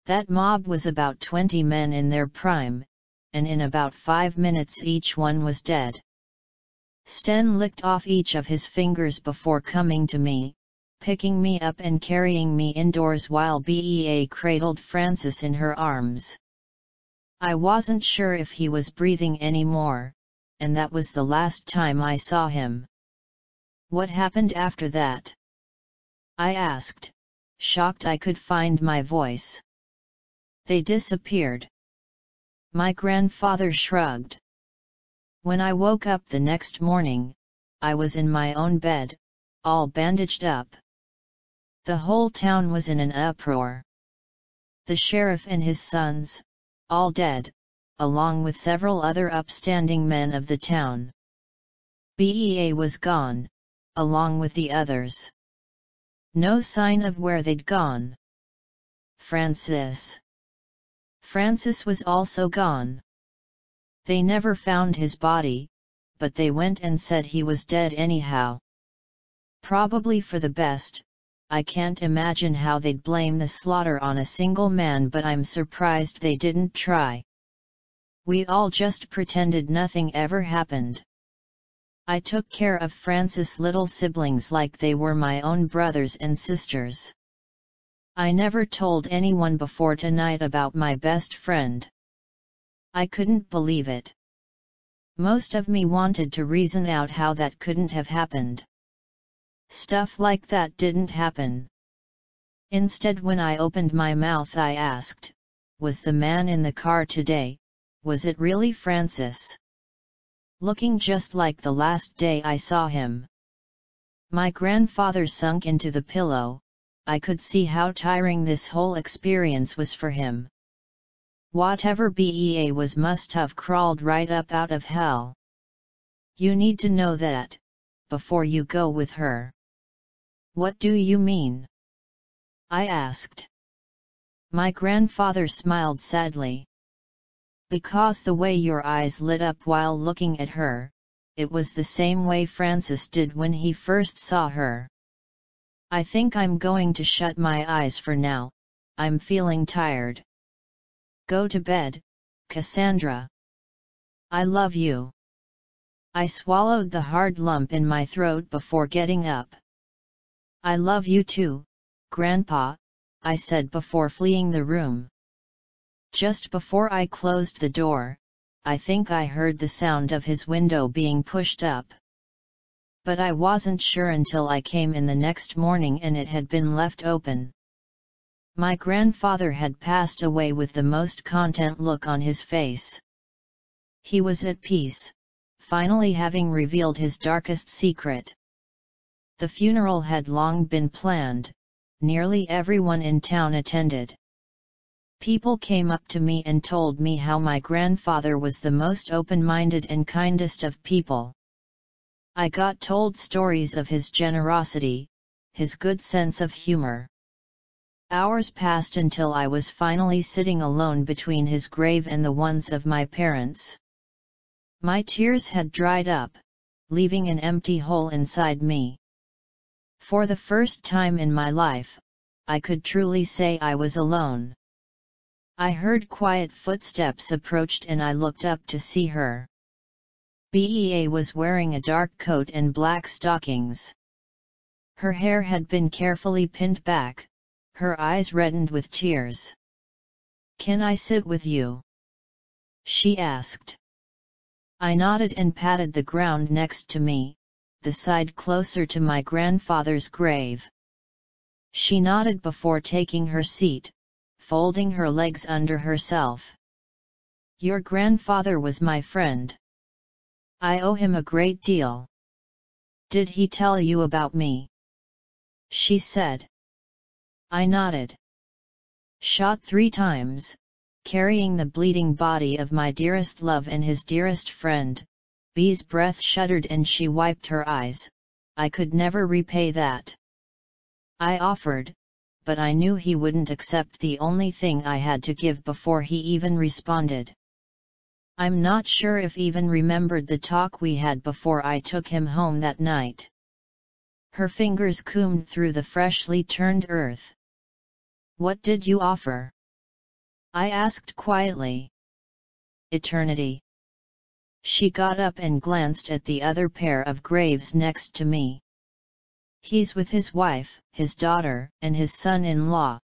That mob was about 20 men in their prime, and in about 5 minutes each one was dead. Sten licked off each of his fingers before coming to me, picking me up and carrying me indoors while Bea cradled Francis in her arms. I wasn't sure if he was breathing anymore, and that was the last time I saw him. What happened after that? I asked, shocked I could find my voice. They disappeared. My grandfather shrugged. When I woke up the next morning, I was in my own bed, all bandaged up. The whole town was in an uproar. The sheriff and his sons, all dead, along with several other upstanding men of the town. Bea was gone, along with the others. No sign of where they'd gone. Francis was also gone. They never found his body, but they went and said he was dead anyhow. Probably for the best. I can't imagine how they'd blame the slaughter on a single man, but I'm surprised they didn't try. We all just pretended nothing ever happened. I took care of Francis' little siblings like they were my own brothers and sisters. I never told anyone before tonight about my best friend. I couldn't believe it. Most of me wanted to reason out how that couldn't have happened. Stuff like that didn't happen. Instead, when I opened my mouth, I asked, was the man in the car today, was it really Francis? Looking just like the last day I saw him. My grandfather sunk into the pillow. I could see how tiring this whole experience was for him. Whatever Bea was must have crawled right up out of hell. You need to know that, before you go with her. What do you mean? I asked. My grandfather smiled sadly. Because the way your eyes lit up while looking at her, it was the same way Francis did when he first saw her. I think I'm going to shut my eyes for now, I'm feeling tired. Go to bed, Cassandra. I love you. I swallowed the hard lump in my throat before getting up. I love you too, Grandpa, I said before fleeing the room. Just before I closed the door, I think I heard the sound of his window being pushed up. But I wasn't sure until I came in the next morning and it had been left open. My grandfather had passed away with the most content look on his face. He was at peace, finally having revealed his darkest secret. The funeral had long been planned, nearly everyone in town attended. People came up to me and told me how my grandfather was the most open-minded and kindest of people. I got told stories of his generosity, his good sense of humor. Hours passed until I was finally sitting alone between his grave and the ones of my parents. My tears had dried up, leaving an empty hole inside me. For the first time in my life, I could truly say I was alone. I heard quiet footsteps approached and I looked up to see her. Bea was wearing a dark coat and black stockings. Her hair had been carefully pinned back, her eyes reddened with tears. "Can I sit with you?" she asked. I nodded and patted the ground next to me, the side closer to my grandfather's grave. She nodded before taking her seat, folding her legs under herself. "Your grandfather was my friend. I owe him a great deal. Did he tell you about me?" she said. I nodded. "Shot 3 times, carrying the bleeding body of my dearest love and his dearest friend." Bee's breath shuddered and she wiped her eyes. "I could never repay that." I offered, but I knew he wouldn't accept the only thing I had to give before he even responded. I'm not sure if even remembered the talk we had before I took him home that night. Her fingers combed through the freshly turned earth. "What did you offer?" I asked quietly. "Eternity." She got up and glanced at the other pair of graves next to me. "He's with his wife, his daughter, and his son-in-law.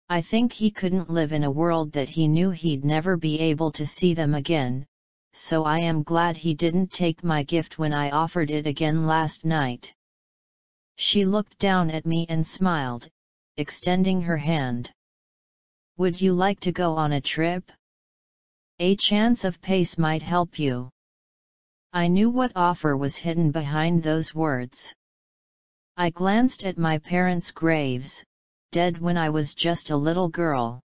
I think he couldn't live in a world that he knew he'd never be able to see them again, so I am glad he didn't take my gift when I offered it again last night." She looked down at me and smiled, extending her hand. "Would you like to go on a trip? A chance of peace might help you." I knew what offer was hidden behind those words. I glanced at my parents' graves, dead when I was just a little girl.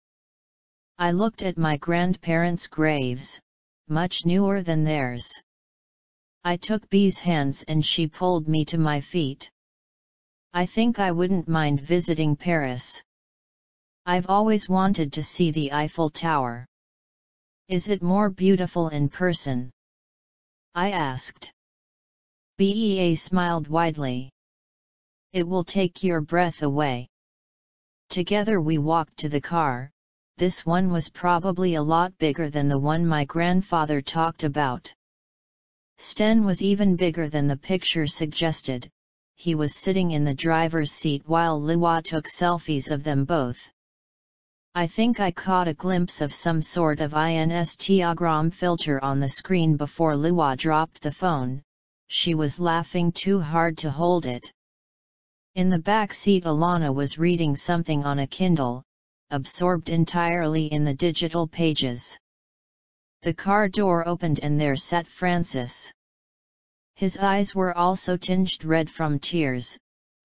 I looked at my grandparents' graves, much newer than theirs. I took Bee's hands and she pulled me to my feet. "I think I wouldn't mind visiting Paris. I've always wanted to see the Eiffel Tower." "Is it more beautiful in person?" I asked. Bea smiled widely. "It will take your breath away." Together we walked to the car. This one was probably a lot bigger than the one my grandfather talked about. Sten was even bigger than the picture suggested. He was sitting in the driver's seat while Liwa took selfies of them both. I think I caught a glimpse of some sort of Instagram filter on the screen before Liwa dropped the phone. She was laughing too hard to hold it. In the back seat Alana was reading something on a Kindle, absorbed entirely in the digital pages. The car door opened and there sat Francis. His eyes were also tinged red from tears,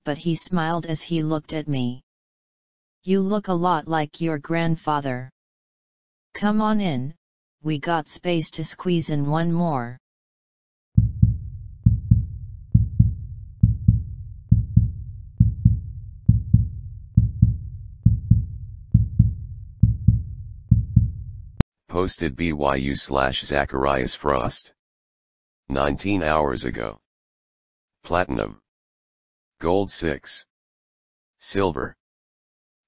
but he smiled as he looked at me. "You look a lot like your grandfather. Come on in, we got space to squeeze in one more." Posted BYU/Zacharias Frost. 19 hours ago. Platinum. Gold 6. Silver.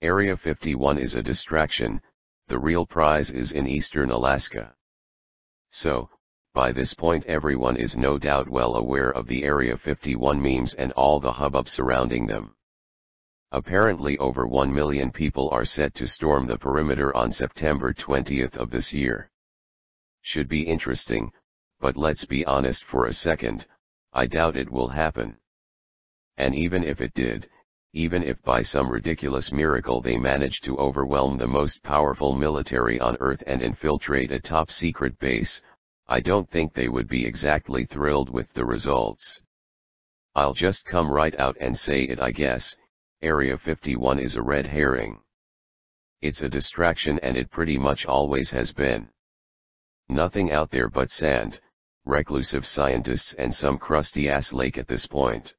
Area 51 is a distraction, the real prize is in eastern Alaska. So, by this point everyone is no doubt well aware of the Area 51 memes and all the hubbub surrounding them. Apparently over 1 million people are set to storm the perimeter on September 20th of this year. Should be interesting, but let's be honest for a second, I doubt it will happen. And even if it did, even if by some ridiculous miracle they managed to overwhelm the most powerful military on Earth and infiltrate a top-secret base, I don't think they would be exactly thrilled with the results. I'll just come right out and say it, I guess. Area 51 is a red herring. It's a distraction, and it pretty much always has been. Nothing out there but sand, reclusive scientists, and some crusty-ass lake at this point.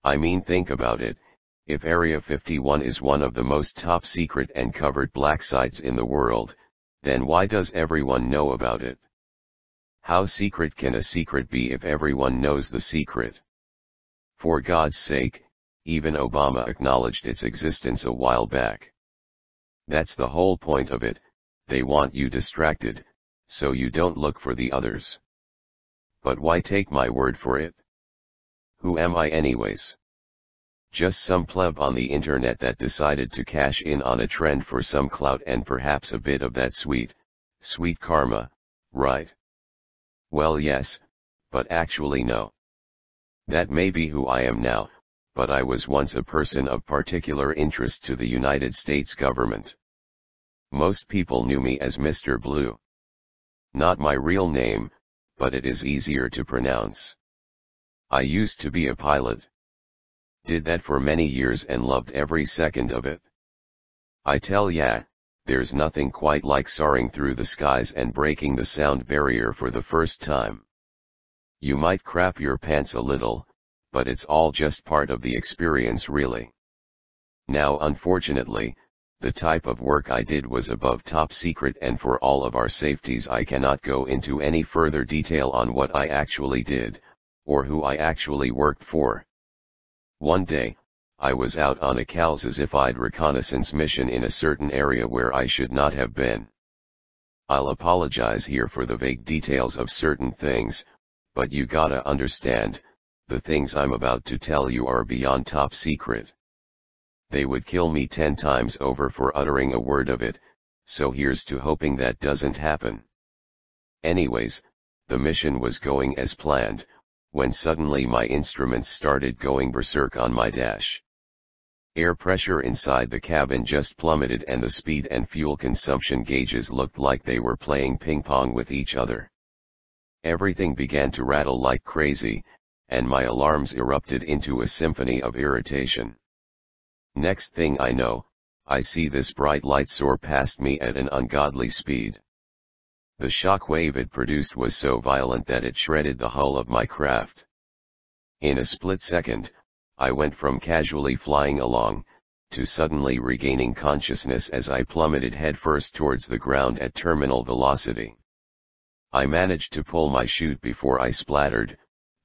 I mean, think about it. If Area 51 is one of the most top secret and covered black sites in the world, then why does everyone know about it? How secret can a secret be if everyone knows the secret? For God's sake, even Obama acknowledged its existence a while back. That's the whole point of it. They want you distracted, so you don't look for the others. But why take my word for it? Who am I anyways? Just some pleb on the internet that decided to cash in on a trend for some clout and perhaps a bit of that sweet karma, right? Well, yes, but actually no. That may be who I am now, but I was once a person of particular interest to the United States government. Most people knew me as Mr. Blue. Not my real name, but it is easier to pronounce. I used to be a pilot. Did that for many years and loved every second of it. I tell ya, there's nothing quite like soaring through the skies and breaking the sound barrier for the first time. You might crap your pants a little, but it's all just part of the experience, really. Now, unfortunately, the type of work I did was above top secret, and for all of our safeties I cannot go into any further detail on what I actually did, or who I actually worked for. One day, I was out on a calcified reconnaissance mission in a certain area where I should not have been. I'll apologize here for the vague details of certain things, but you gotta understand, the things I'm about to tell you are beyond top secret. They would kill me 10 times over for uttering a word of it, so here's to hoping that doesn't happen. Anyways, the mission was going as planned, when suddenly my instruments started going berserk on my dash. Air pressure inside the cabin just plummeted, and the speed and fuel consumption gauges looked like they were playing ping pong with each other. Everything began to rattle like crazy, and my alarms erupted into a symphony of irritation. Next thing I know, I see this bright light soar past me at an ungodly speed. The shock wave it produced was so violent that it shredded the hull of my craft. In a split second, I went from casually flying along, to suddenly regaining consciousness as I plummeted headfirst towards the ground at terminal velocity. I managed to pull my chute before I splattered,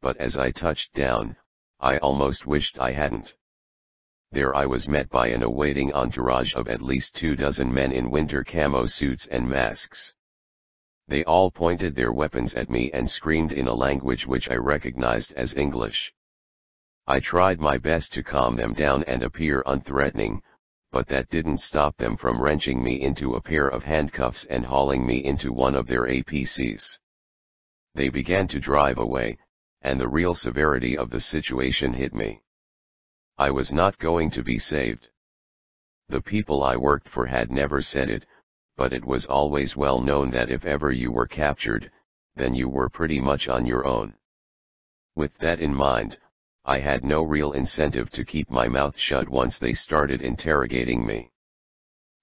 but as I touched down, I almost wished I hadn't. There I was met by an awaiting entourage of at least 24 men in winter camo suits and masks. They all pointed their weapons at me and screamed in a language which I recognized as English. I tried my best to calm them down and appear unthreatening, but that didn't stop them from wrenching me into a pair of handcuffs and hauling me into one of their APCs. They began to drive away, and the real severity of the situation hit me. I was not going to be saved. The people I worked for had never said it, but it was always well known that if ever you were captured, then you were pretty much on your own. With that in mind, I had no real incentive to keep my mouth shut once they started interrogating me.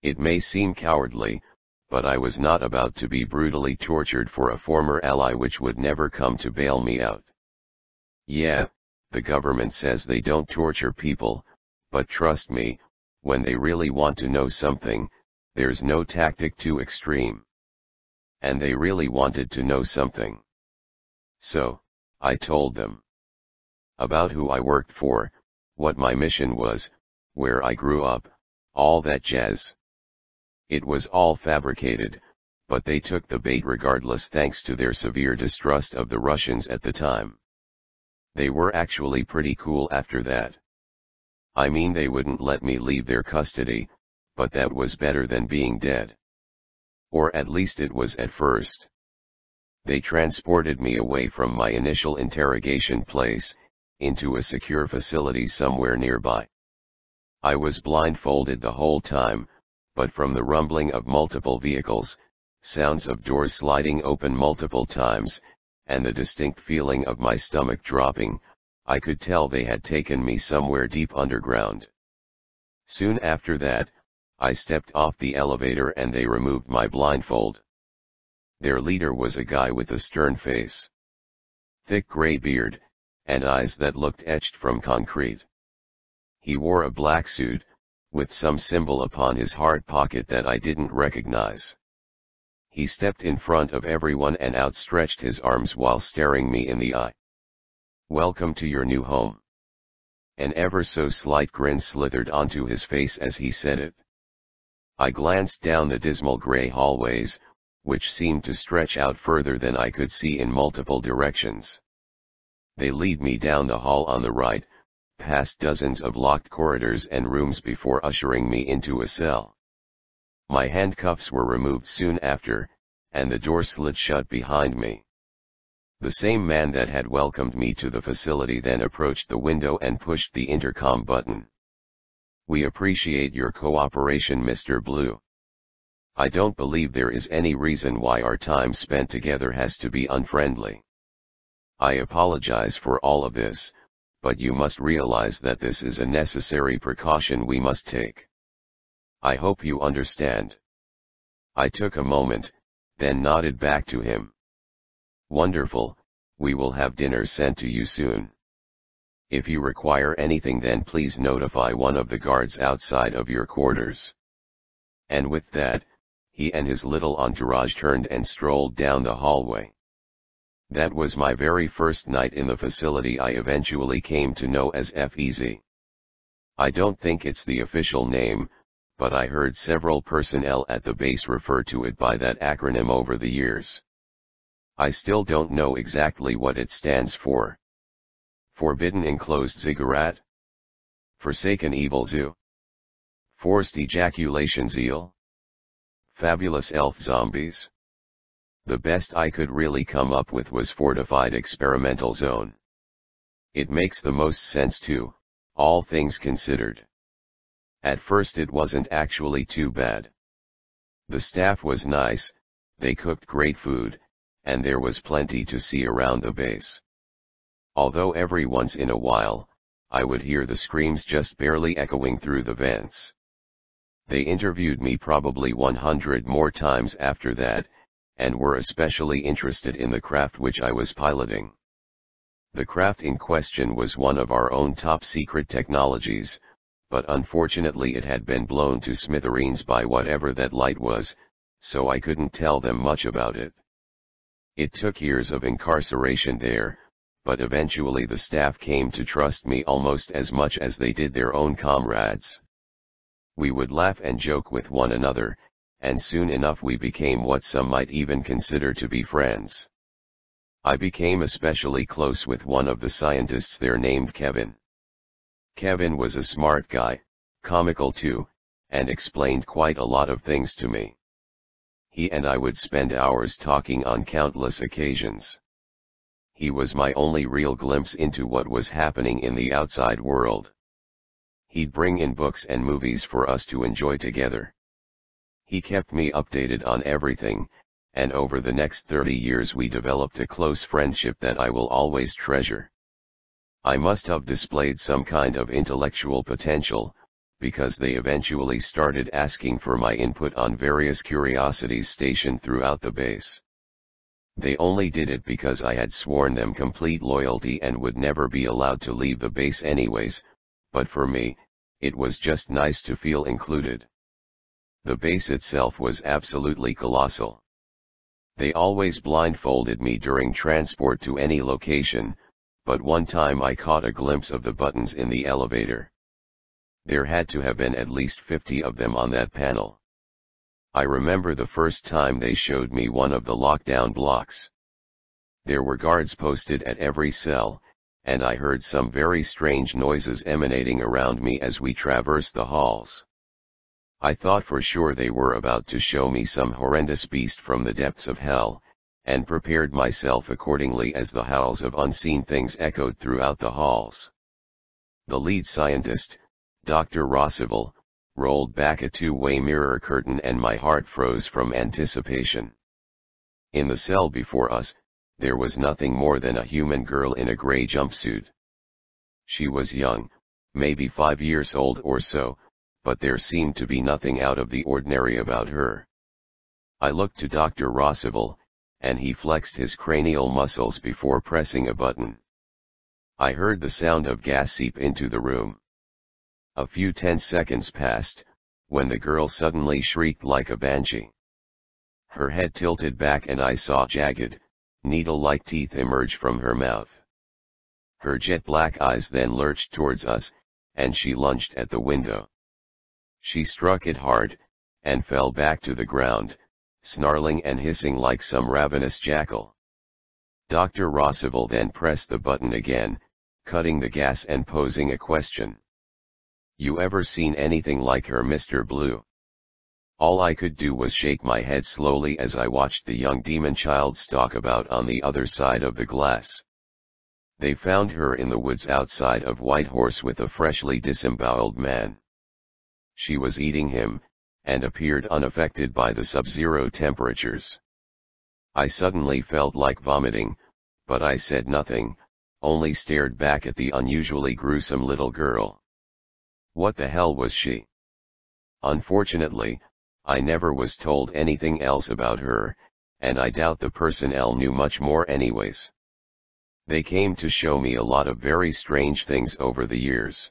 It may seem cowardly, but I was not about to be brutally tortured for a former ally which would never come to bail me out. Yeah, the government says they don't torture people, but trust me, when they really want to know something, there's no tactic too extreme. And they really wanted to know something. So, I told them about who I worked for, what my mission was, where I grew up, all that jazz. It was all fabricated, but they took the bait regardless thanks to their severe distrust of the Russians at the time. They were actually pretty cool after that. I mean, they wouldn't let me leave their custody, but that was better than being dead. Or at least it was at first. They transported me away from my initial interrogation place, into a secure facility somewhere nearby. I was blindfolded the whole time, but from the rumbling of multiple vehicles, sounds of doors sliding open multiple times, and the distinct feeling of my stomach dropping, I could tell they had taken me somewhere deep underground. Soon after that, I stepped off the elevator and they removed my blindfold. Their leader was a guy with a stern face, thick gray beard, and eyes that looked etched from concrete. He wore a black suit, with some symbol upon his hard pocket that I didn't recognize. He stepped in front of everyone and outstretched his arms while staring me in the eye. "Welcome to your new home." An ever so slight grin slithered onto his face as he said it. I glanced down the dismal gray hallways, which seemed to stretch out further than I could see in multiple directions. They lead me down the hall on the right, past dozens of locked corridors and rooms before ushering me into a cell. My handcuffs were removed soon after, and the door slid shut behind me. The same man that had welcomed me to the facility then approached the window and pushed the intercom button. "We appreciate your cooperation, Mr. Blue. I don't believe there is any reason why our time spent together has to be unfriendly. I apologize for all of this, but you must realize that this is a necessary precaution we must take. I hope you understand." I took a moment, then nodded back to him. "Wonderful, we will have dinner sent to you soon. If you require anything then please notify one of the guards outside of your quarters." And with that, he and his little entourage turned and strolled down the hallway. That was my very first night in the facility I eventually came to know as FEZ. I don't think it's the official name, but I heard several personnel at the base refer to it by that acronym over the years. I still don't know exactly what it stands for. Forbidden Enclosed Ziggurat? Forsaken Evil Zoo? Forced Ejaculation Zeal? Fabulous Elf Zombies? The best I could really come up with was Fortified Experimental Zone. It makes the most sense too, all things considered. At first it wasn't actually too bad. The staff was nice, they cooked great food, and there was plenty to see around the base. Although every once in a while, I would hear the screams just barely echoing through the vents. They interviewed me probably 100 more times after that, and were especially interested in the craft which I was piloting. The craft in question was one of our own top-secret technologies, but unfortunately it had been blown to smithereens by whatever that light was, so I couldn't tell them much about it. It took years of incarceration there, but eventually the staff came to trust me almost as much as they did their own comrades. We would laugh and joke with one another, and soon enough we became what some might even consider to be friends. I became especially close with one of the scientists there named Kevin. Kevin was a smart guy, comical too, and explained quite a lot of things to me. He and I would spend hours talking on countless occasions. He was my only real glimpse into what was happening in the outside world. He'd bring in books and movies for us to enjoy together. He kept me updated on everything, and over the next 30 years we developed a close friendship that I will always treasure. I must have displayed some kind of intellectual potential, because they eventually started asking for my input on various curiosities stationed throughout the base. They only did it because I had sworn them complete loyalty and would never be allowed to leave the base anyways, but for me, it was just nice to feel included. The base itself was absolutely colossal. They always blindfolded me during transport to any location, but one time I caught a glimpse of the buttons in the elevator. There had to have been at least 50 of them on that panel. I remember the first time they showed me one of the lockdown blocks. There were guards posted at every cell, and I heard some very strange noises emanating around me as we traversed the halls. I thought for sure they were about to show me some horrendous beast from the depths of hell, and prepared myself accordingly as the howls of unseen things echoed throughout the halls. The lead scientist, Dr. Rosseville, rolled back a two-way mirror curtain and my heart froze from anticipation. In the cell before us, there was nothing more than a human girl in a gray jumpsuit. She was young, maybe 5 years old or so, but there seemed to be nothing out of the ordinary about her. I looked to Dr. Rossival, and he flexed his cranial muscles before pressing a button. I heard the sound of gas seep into the room. A few tense seconds passed, when the girl suddenly shrieked like a banshee. Her head tilted back and I saw jagged, needle-like teeth emerge from her mouth. Her jet-black eyes then lurched towards us, and she lunged at the window. She struck it hard, and fell back to the ground, snarling and hissing like some ravenous jackal. Dr. Rossival then pressed the button again, cutting the gas and posing a question. "You ever seen anything like her, Mr. Blue?" All I could do was shake my head slowly as I watched the young demon child stalk about on the other side of the glass. They found her in the woods outside of Whitehorse with a freshly disemboweled man. She was eating him, and appeared unaffected by the sub-zero temperatures. I suddenly felt like vomiting, but I said nothing, only stared back at the unusually gruesome little girl. What the hell was she? Unfortunately, I never was told anything else about her, and I doubt the personnel knew much more anyways. They came to show me a lot of very strange things over the years.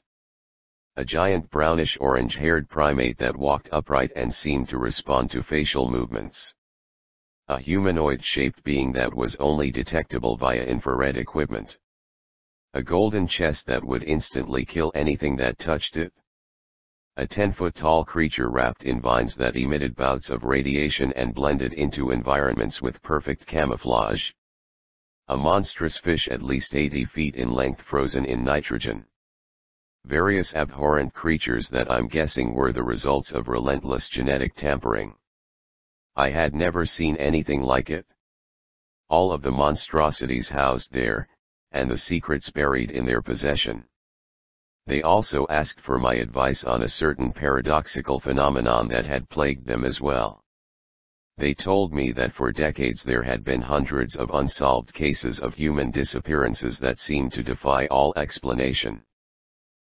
A giant brownish orange-haired primate that walked upright and seemed to respond to facial movements. A humanoid-shaped being that was only detectable via infrared equipment. A golden chest that would instantly kill anything that touched it. A 10-foot-tall creature wrapped in vines that emitted bouts of radiation and blended into environments with perfect camouflage. A monstrous fish at least 80 feet in length frozen in nitrogen. Various abhorrent creatures that I'm guessing were the results of relentless genetic tampering. I had never seen anything like it. All of the monstrosities housed there, and the secrets buried in their possession. They also asked for my advice on a certain paradoxical phenomenon that had plagued them as well. They told me that for decades there had been hundreds of unsolved cases of human disappearances that seemed to defy all explanation.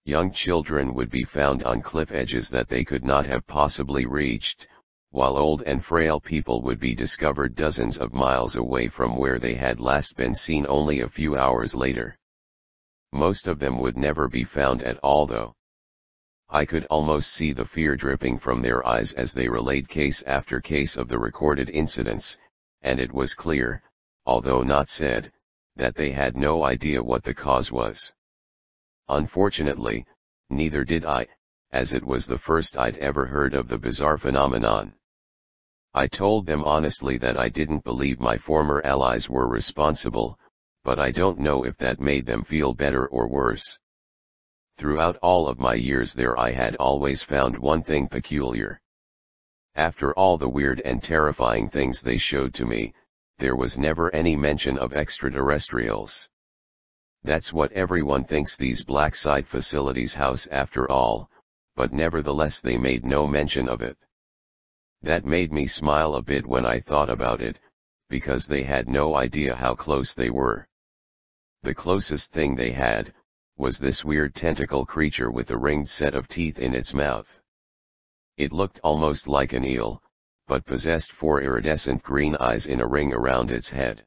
Young children would be found on cliff edges that they could not have possibly reached, while old and frail people would be discovered dozens of miles away from where they had last been seen only a few hours later. Most of them would never be found at all though. I could almost see the fear dripping from their eyes as they relayed case after case of the recorded incidents, and it was clear, although not said, that they had no idea what the cause was. Unfortunately, neither did I, as it was the first I'd ever heard of the bizarre phenomenon. I told them honestly that I didn't believe my former allies were responsible, but I don't know if that made them feel better or worse. Throughout all of my years there I had always found one thing peculiar. After all the weird and terrifying things they showed to me, there was never any mention of extraterrestrials. That's what everyone thinks these black site facilities house after all, but nevertheless they made no mention of it. That made me smile a bit when I thought about it, because they had no idea how close they were. The closest thing they had, was this weird tentacle creature with a ringed set of teeth in its mouth. It looked almost like an eel, but possessed 4 iridescent green eyes in a ring around its head.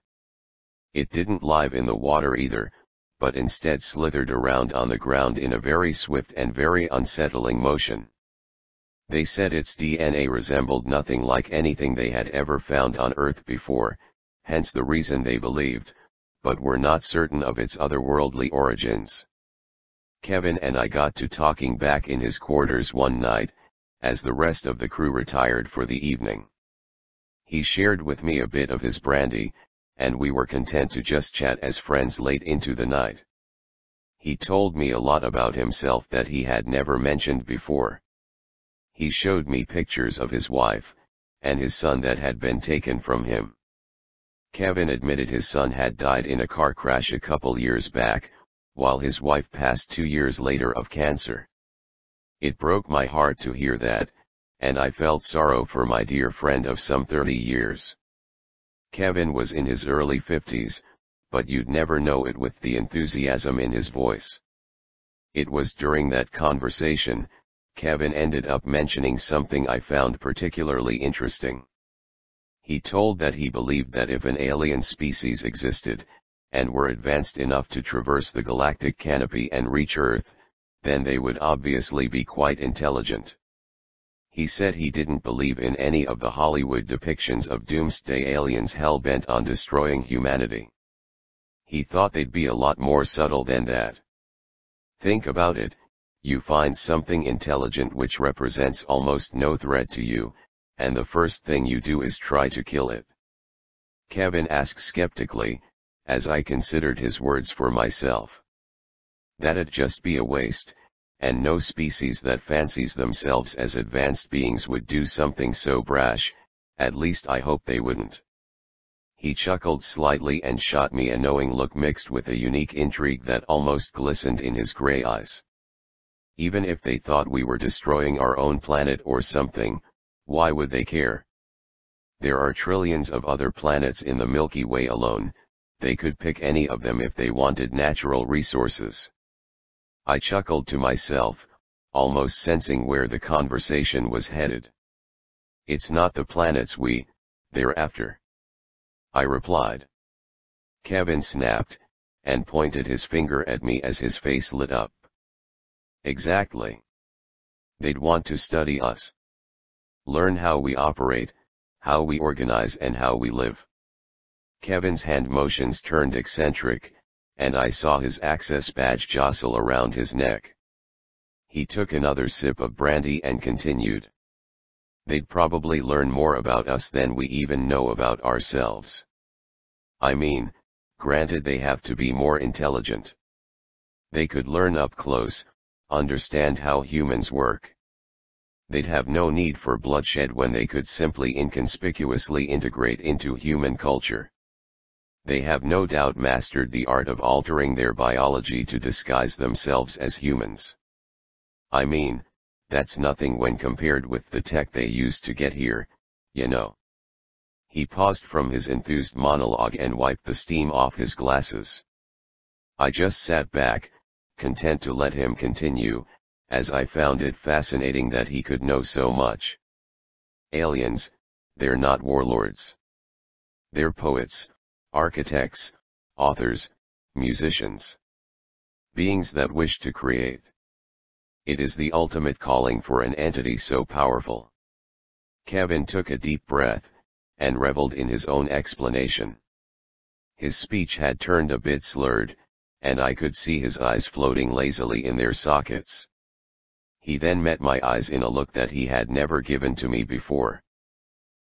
It didn't live in the water either, but instead slithered around on the ground in a very swift and very unsettling motion. They said its DNA resembled nothing like anything they had ever found on Earth before, hence the reason they believed, but were not certain of its otherworldly origins. Kevin and I got to talking back in his quarters one night, as the rest of the crew retired for the evening. He shared with me a bit of his brandy, and we were content to just chat as friends late into the night. He told me a lot about himself that he had never mentioned before. He showed me pictures of his wife, and his son that had been taken from him. Kevin admitted his son had died in a car crash a couple years back, while his wife passed 2 years later of cancer. It broke my heart to hear that, and I felt sorrow for my dear friend of some 30 years. Kevin was in his early 50s, but you'd never know it with the enthusiasm in his voice. It was during that conversation, Kevin ended up mentioning something I found particularly interesting. He told that he believed that if an alien species existed, and were advanced enough to traverse the galactic canopy and reach Earth, then they would obviously be quite intelligent. He said he didn't believe in any of the Hollywood depictions of doomsday aliens hell-bent on destroying humanity. He thought they'd be a lot more subtle than that. Think about it, you find something intelligent which represents almost no threat to you, and the first thing you do is try to kill it. Kevin asked skeptically, as I considered his words for myself. That'd just be a waste, and no species that fancies themselves as advanced beings would do something so brash, at least I hope they wouldn't. He chuckled slightly and shot me a knowing look mixed with a unique intrigue that almost glistened in his gray eyes. Even if they thought we were destroying our own planet or something, why would they care? There are trillions of other planets in the Milky Way alone, they could pick any of them if they wanted natural resources. I chuckled to myself, almost sensing where the conversation was headed. It's not the planets they're after, I replied. Kevin snapped, and pointed his finger at me as his face lit up. Exactly. They'd want to study us. Learn how we operate, how we organize and how we live. Kevin's hand motions turned eccentric, and I saw his access badge jostle around his neck. He took another sip of brandy and continued. They'd probably learn more about us than we even know about ourselves. I mean, granted they have to be more intelligent. They could learn up close, understand how humans work. They'd have no need for bloodshed when they could simply inconspicuously integrate into human culture. They have no doubt mastered the art of altering their biology to disguise themselves as humans. I mean, that's nothing when compared with the tech they used to get here, you know. He paused from his enthused monologue and wiped the steam off his glasses. I just sat back, content to let him continue, as I found it fascinating that he could know so much. Aliens, they're not warlords. They're poets, architects, authors, musicians. Beings that wish to create. It is the ultimate calling for an entity so powerful. Kevin took a deep breath, and reveled in his own explanation. His speech had turned a bit slurred, and I could see his eyes floating lazily in their sockets. He then met my eyes in a look that he had never given to me before.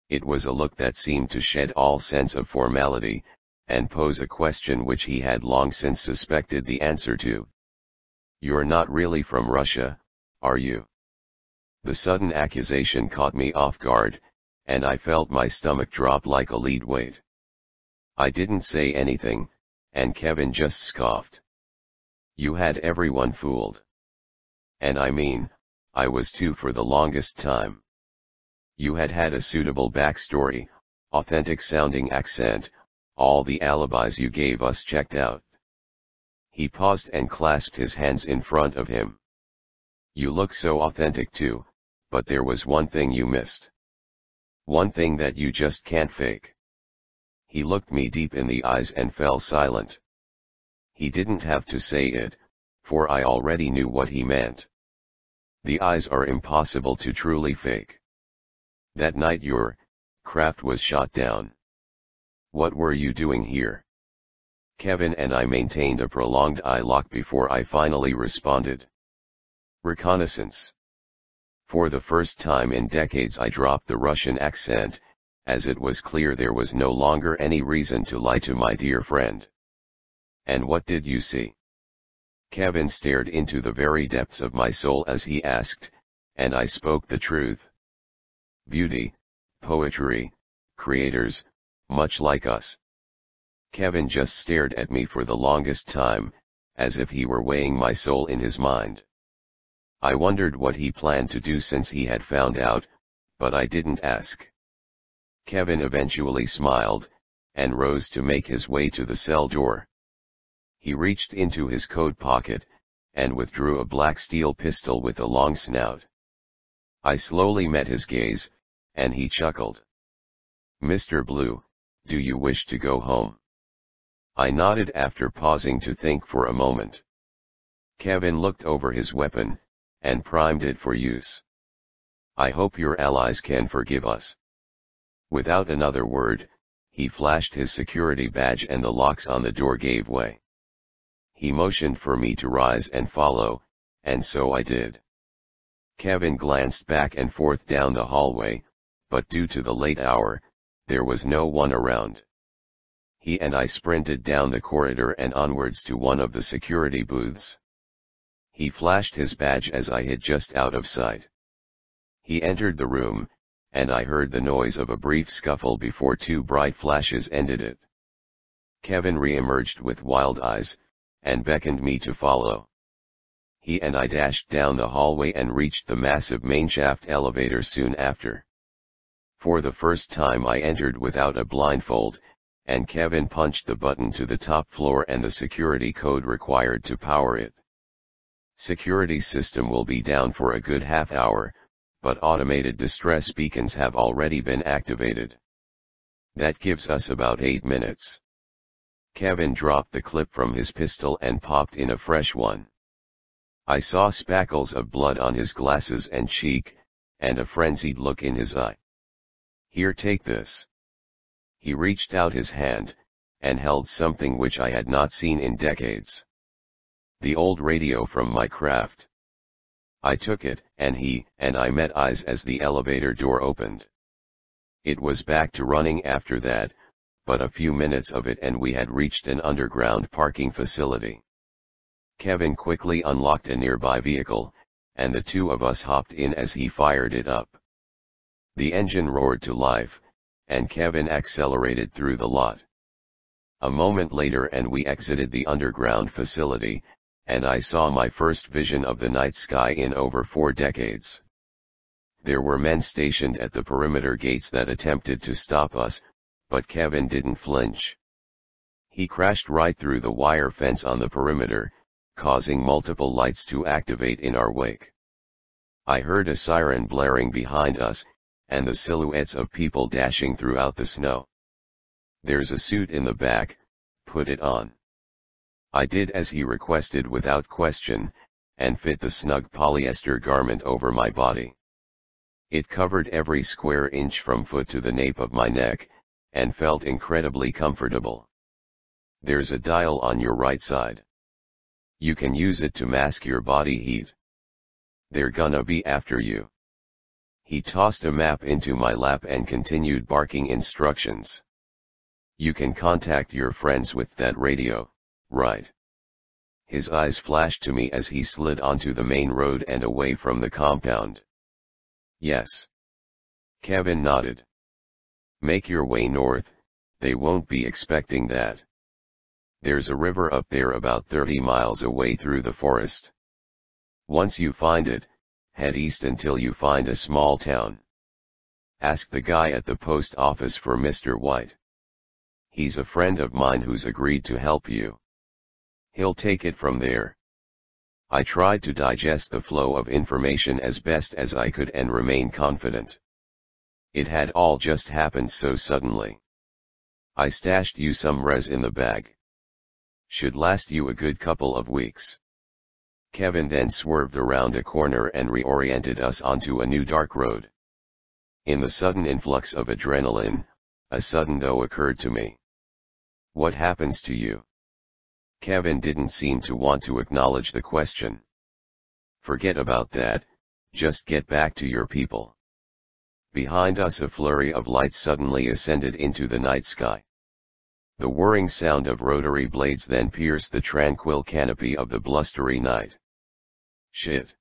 It was a look that seemed to shed all sense of formality, and pose a question which he had long since suspected the answer to. You're not really from Russia, are you? The sudden accusation caught me off guard, and I felt my stomach drop like a lead weight. I didn't say anything, and Kevin just scoffed. You had everyone fooled. And I mean, I was too for the longest time. You had a suitable backstory, authentic sounding accent, all the alibis you gave us checked out. He paused and clasped his hands in front of him. You look so authentic too, but there was one thing you missed. One thing that you just can't fake. He looked me deep in the eyes and fell silent. He didn't have to say it, for I already knew what he meant. The eyes are impossible to truly fake. That night your craft was shot down. What were you doing here? Kevin and I maintained a prolonged eye lock before I finally responded. Reconnaissance. For the first time in decades I dropped the Russian accent, as it was clear there was no longer any reason to lie to my dear friend. And what did you see? Kevin stared into the very depths of my soul as he asked, and I spoke the truth. Beauty, poetry, creators, much like us. Kevin just stared at me for the longest time, as if he were weighing my soul in his mind. I wondered what he planned to do since he had found out, but I didn't ask. Kevin eventually smiled, and rose to make his way to the cell door. He reached into his coat pocket, and withdrew a black steel pistol with a long snout. I slowly met his gaze, and he chuckled. "Mr. Blue, do you wish to go home?" I nodded after pausing to think for a moment. Kevin looked over his weapon, and primed it for use. "I hope your allies can forgive us." Without another word, he flashed his security badge and the locks on the door gave way. He motioned for me to rise and follow, and so I did. Kevin glanced back and forth down the hallway, but due to the late hour, there was no one around. He and I sprinted down the corridor and onwards to one of the security booths. He flashed his badge as I hid just out of sight. He entered the room, and I heard the noise of a brief scuffle before two bright flashes ended it. Kevin re-emerged with wild eyes, and beckoned me to follow. He and I dashed down the hallway and reached the massive main shaft elevator soon after. For the first time I entered without a blindfold, and Kevin punched the button to the top floor and the security code required to power it. Security system will be down for a good half hour, but automated distress beacons have already been activated. That gives us about 8 minutes. Kevin dropped the clip from his pistol and popped in a fresh one. I saw spackles of blood on his glasses and cheek, and a frenzied look in his eye. "Here, take this." He reached out his hand, and held something which I had not seen in decades. The old radio from my craft. I took it, and he and I met eyes as the elevator door opened. It was back to running after that, but a few minutes of it and we had reached an underground parking facility. Kevin quickly unlocked a nearby vehicle, and the two of us hopped in as he fired it up. The engine roared to life, and Kevin accelerated through the lot. A moment later and we exited the underground facility, and I saw my first vision of the night sky in over 4 decades. There were men stationed at the perimeter gates that attempted to stop us, but Kevin didn't flinch. He crashed right through the wire fence on the perimeter, causing multiple lights to activate in our wake. I heard a siren blaring behind us, and the silhouettes of people dashing throughout the snow. "There's a suit in the back, put it on." I did as he requested without question, and fit the snug polyester garment over my body. It covered every square inch from foot to the nape of my neck, and felt incredibly comfortable. "There's a dial on your right side. You can use it to mask your body heat. They're gonna be after you." He tossed a map into my lap and continued barking instructions. "You can contact your friends with that radio, right?" His eyes flashed to me as he slid onto the main road and away from the compound. "Yes." Kevin nodded. "Make your way north, they won't be expecting that. There's a river up there about 30 miles away through the forest. Once you find it, head east until you find a small town. Ask the guy at the post office for Mr. White. He's a friend of mine who's agreed to help you. He'll take it from there." I tried to digest the flow of information as best as I could and remain confident. It had all just happened so suddenly. "I stashed you some res in the bag. Should last you a good couple of weeks." Kevin then swerved around a corner and reoriented us onto a new dark road. In the sudden influx of adrenaline, a sudden though occurred to me. "What happens to you?" Kevin didn't seem to want to acknowledge the question. "Forget about that, just get back to your people." Behind us a flurry of lights suddenly ascended into the night sky. The whirring sound of rotary blades then pierced the tranquil canopy of the blustery night. "Shit.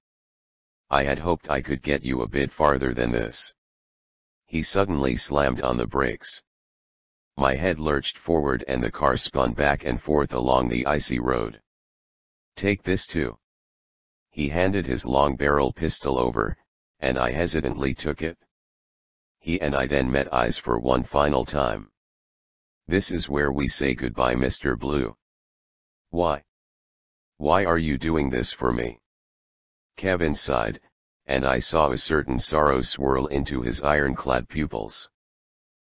I had hoped I could get you a bit farther than this." He suddenly slammed on the brakes. My head lurched forward and the car spun back and forth along the icy road. "Take this too." He handed his long barrel pistol over, and I hesitantly took it. He and I then met eyes for one final time. "This is where we say goodbye, Mr. Blue." "Why?" Why are you doing this for me? Kevin sighed, and I saw a certain sorrow swirl into his ironclad pupils.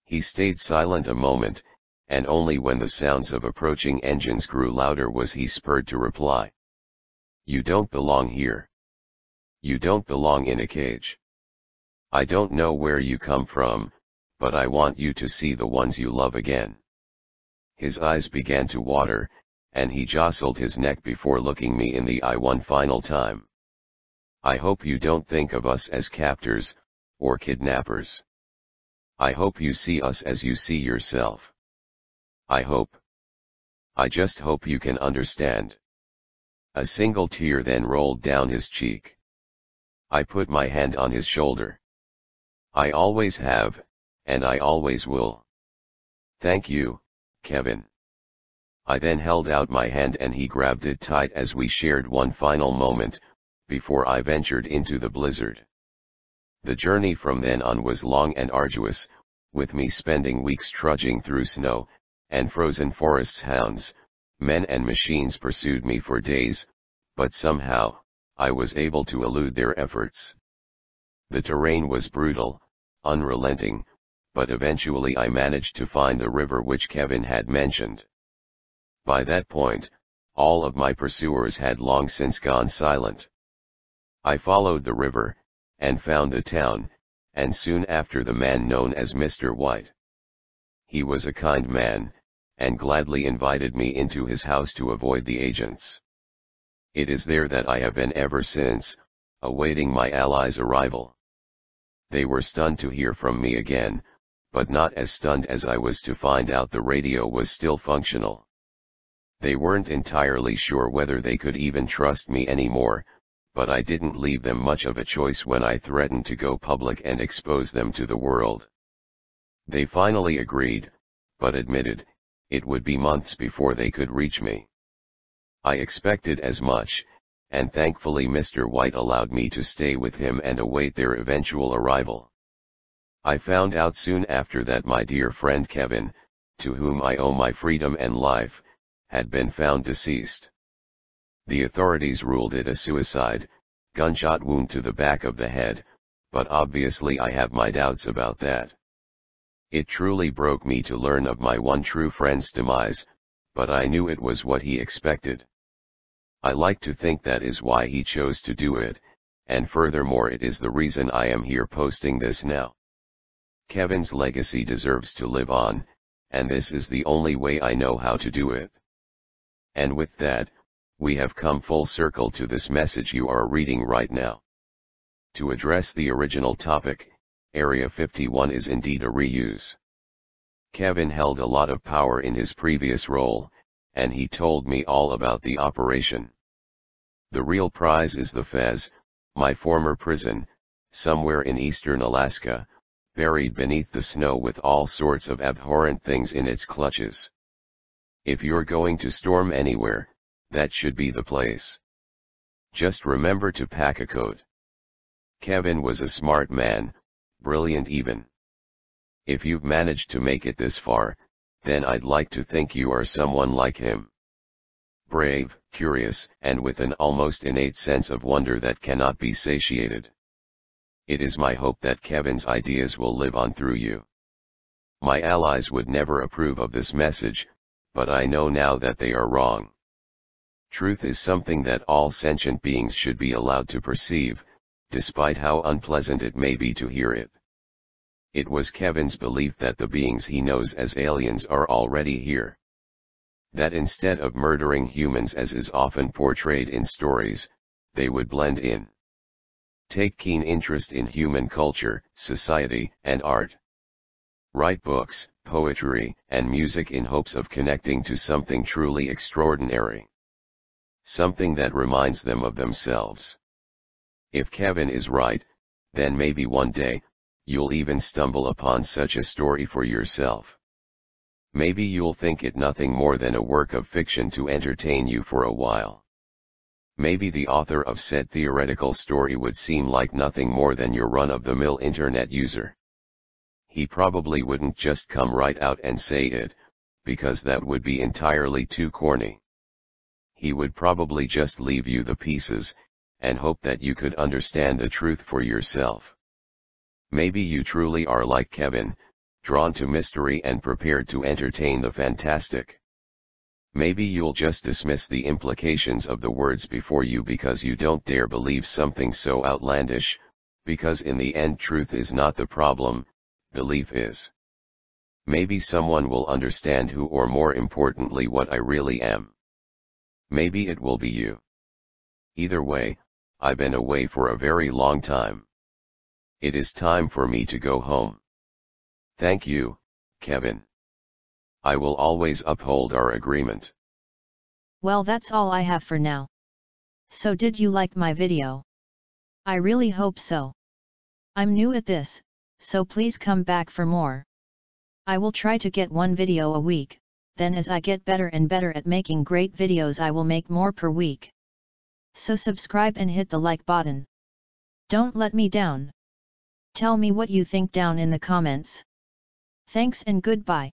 He stayed silent a moment, and only when the sounds of approaching engines grew louder was he spurred to reply. You don't belong here. You don't belong in a cage. I don't know where you come from, but I want you to see the ones you love again. His eyes began to water, and he jostled his neck before looking me in the eye one final time. I hope you don't think of us as captors, or kidnappers. I hope you see us as you see yourself. I just hope you can understand. A single tear then rolled down his cheek. I put my hand on his shoulder. I always have, and I always will. Thank you, Kevin. I then held out my hand and he grabbed it tight as we shared one final moment, before I ventured into the blizzard. The journey from then on was long and arduous, with me spending weeks trudging through snow, and frozen forests. Hounds, men and machines pursued me for days, but somehow, I was able to elude their efforts. The terrain was brutal, unrelenting, but eventually I managed to find the river which Kevin had mentioned. By that point, all of my pursuers had long since gone silent. I followed the river, and found the town, and soon after the man known as Mr. White. He was a kind man, and gladly invited me into his house to avoid the agents. It is there that I have been ever since, awaiting my allies' arrival. They were stunned to hear from me again, but not as stunned as I was to find out the radio was still functional. They weren't entirely sure whether they could even trust me anymore, but I didn't leave them much of a choice when I threatened to go public and expose them to the world. They finally agreed, but admitted, it would be months before they could reach me. I expected as much, and thankfully Mr. White allowed me to stay with him and await their eventual arrival. I found out soon after that my dear friend Kevin, to whom I owe my freedom and life, had been found deceased. The authorities ruled it a suicide, gunshot wound to the back of the head, but obviously I have my doubts about that. It truly broke me to learn of my one true friend's demise, but I knew it was what he expected. I like to think that is why he chose to do it, and furthermore it is the reason I am here posting this now. Kevin's legacy deserves to live on, and this is the only way I know how to do it. And with that, we have come full circle to this message you are reading right now. To address the original topic, Area 51 is indeed a reuse. Kevin held a lot of power in his previous role, and he told me all about the operation. The real prize is the Fez, my former prison, somewhere in eastern Alaska, buried beneath the snow with all sorts of abhorrent things in its clutches. If you're going to storm anywhere, that should be the place. Just remember to pack a coat. Kevin was a smart man, brilliant even. If you've managed to make it this far, then I'd like to think you are someone like him. Brave, curious, and with an almost innate sense of wonder that cannot be satiated. It is my hope that Kevin's ideas will live on through you. My allies would never approve of this message, but I know now that they are wrong. Truth is something that all sentient beings should be allowed to perceive, despite how unpleasant it may be to hear it. It was Kevin's belief that the beings he knows as aliens are already here. That instead of murdering humans as is often portrayed in stories, they would blend in. Take keen interest in human culture, society, and art. Write books, poetry, and music in hopes of connecting to something truly extraordinary. Something that reminds them of themselves. If Kevin is right, then maybe one day, you'll even stumble upon such a story for yourself. Maybe you'll think it nothing more than a work of fiction to entertain you for a while. Maybe the author of said theoretical story would seem like nothing more than your run-of-the-mill internet user. He probably wouldn't just come right out and say it, because that would be entirely too corny. he would probably just leave you the pieces, and hope that you could understand the truth for yourself. Maybe you truly are like Kevin, drawn to mystery and prepared to entertain the fantastic. Maybe you'll just dismiss the implications of the words before you because you don't dare believe something so outlandish, because in the end truth is not the problem, belief is. Maybe someone will understand who, or more importantly what I really am. Maybe it will be you. Either way, I've been away for a very long time. It is time for me to go home. Thank you, Kevin. I will always uphold our agreement. Well, that's all I have for now. So did you like my video? I really hope so. I'm new at this, so please come back for more. I will try to get one video a week, then as I get better and better at making great videos I will make more per week. So subscribe and hit the like button. Don't let me down. Tell me what you think down in the comments. Thanks and goodbye.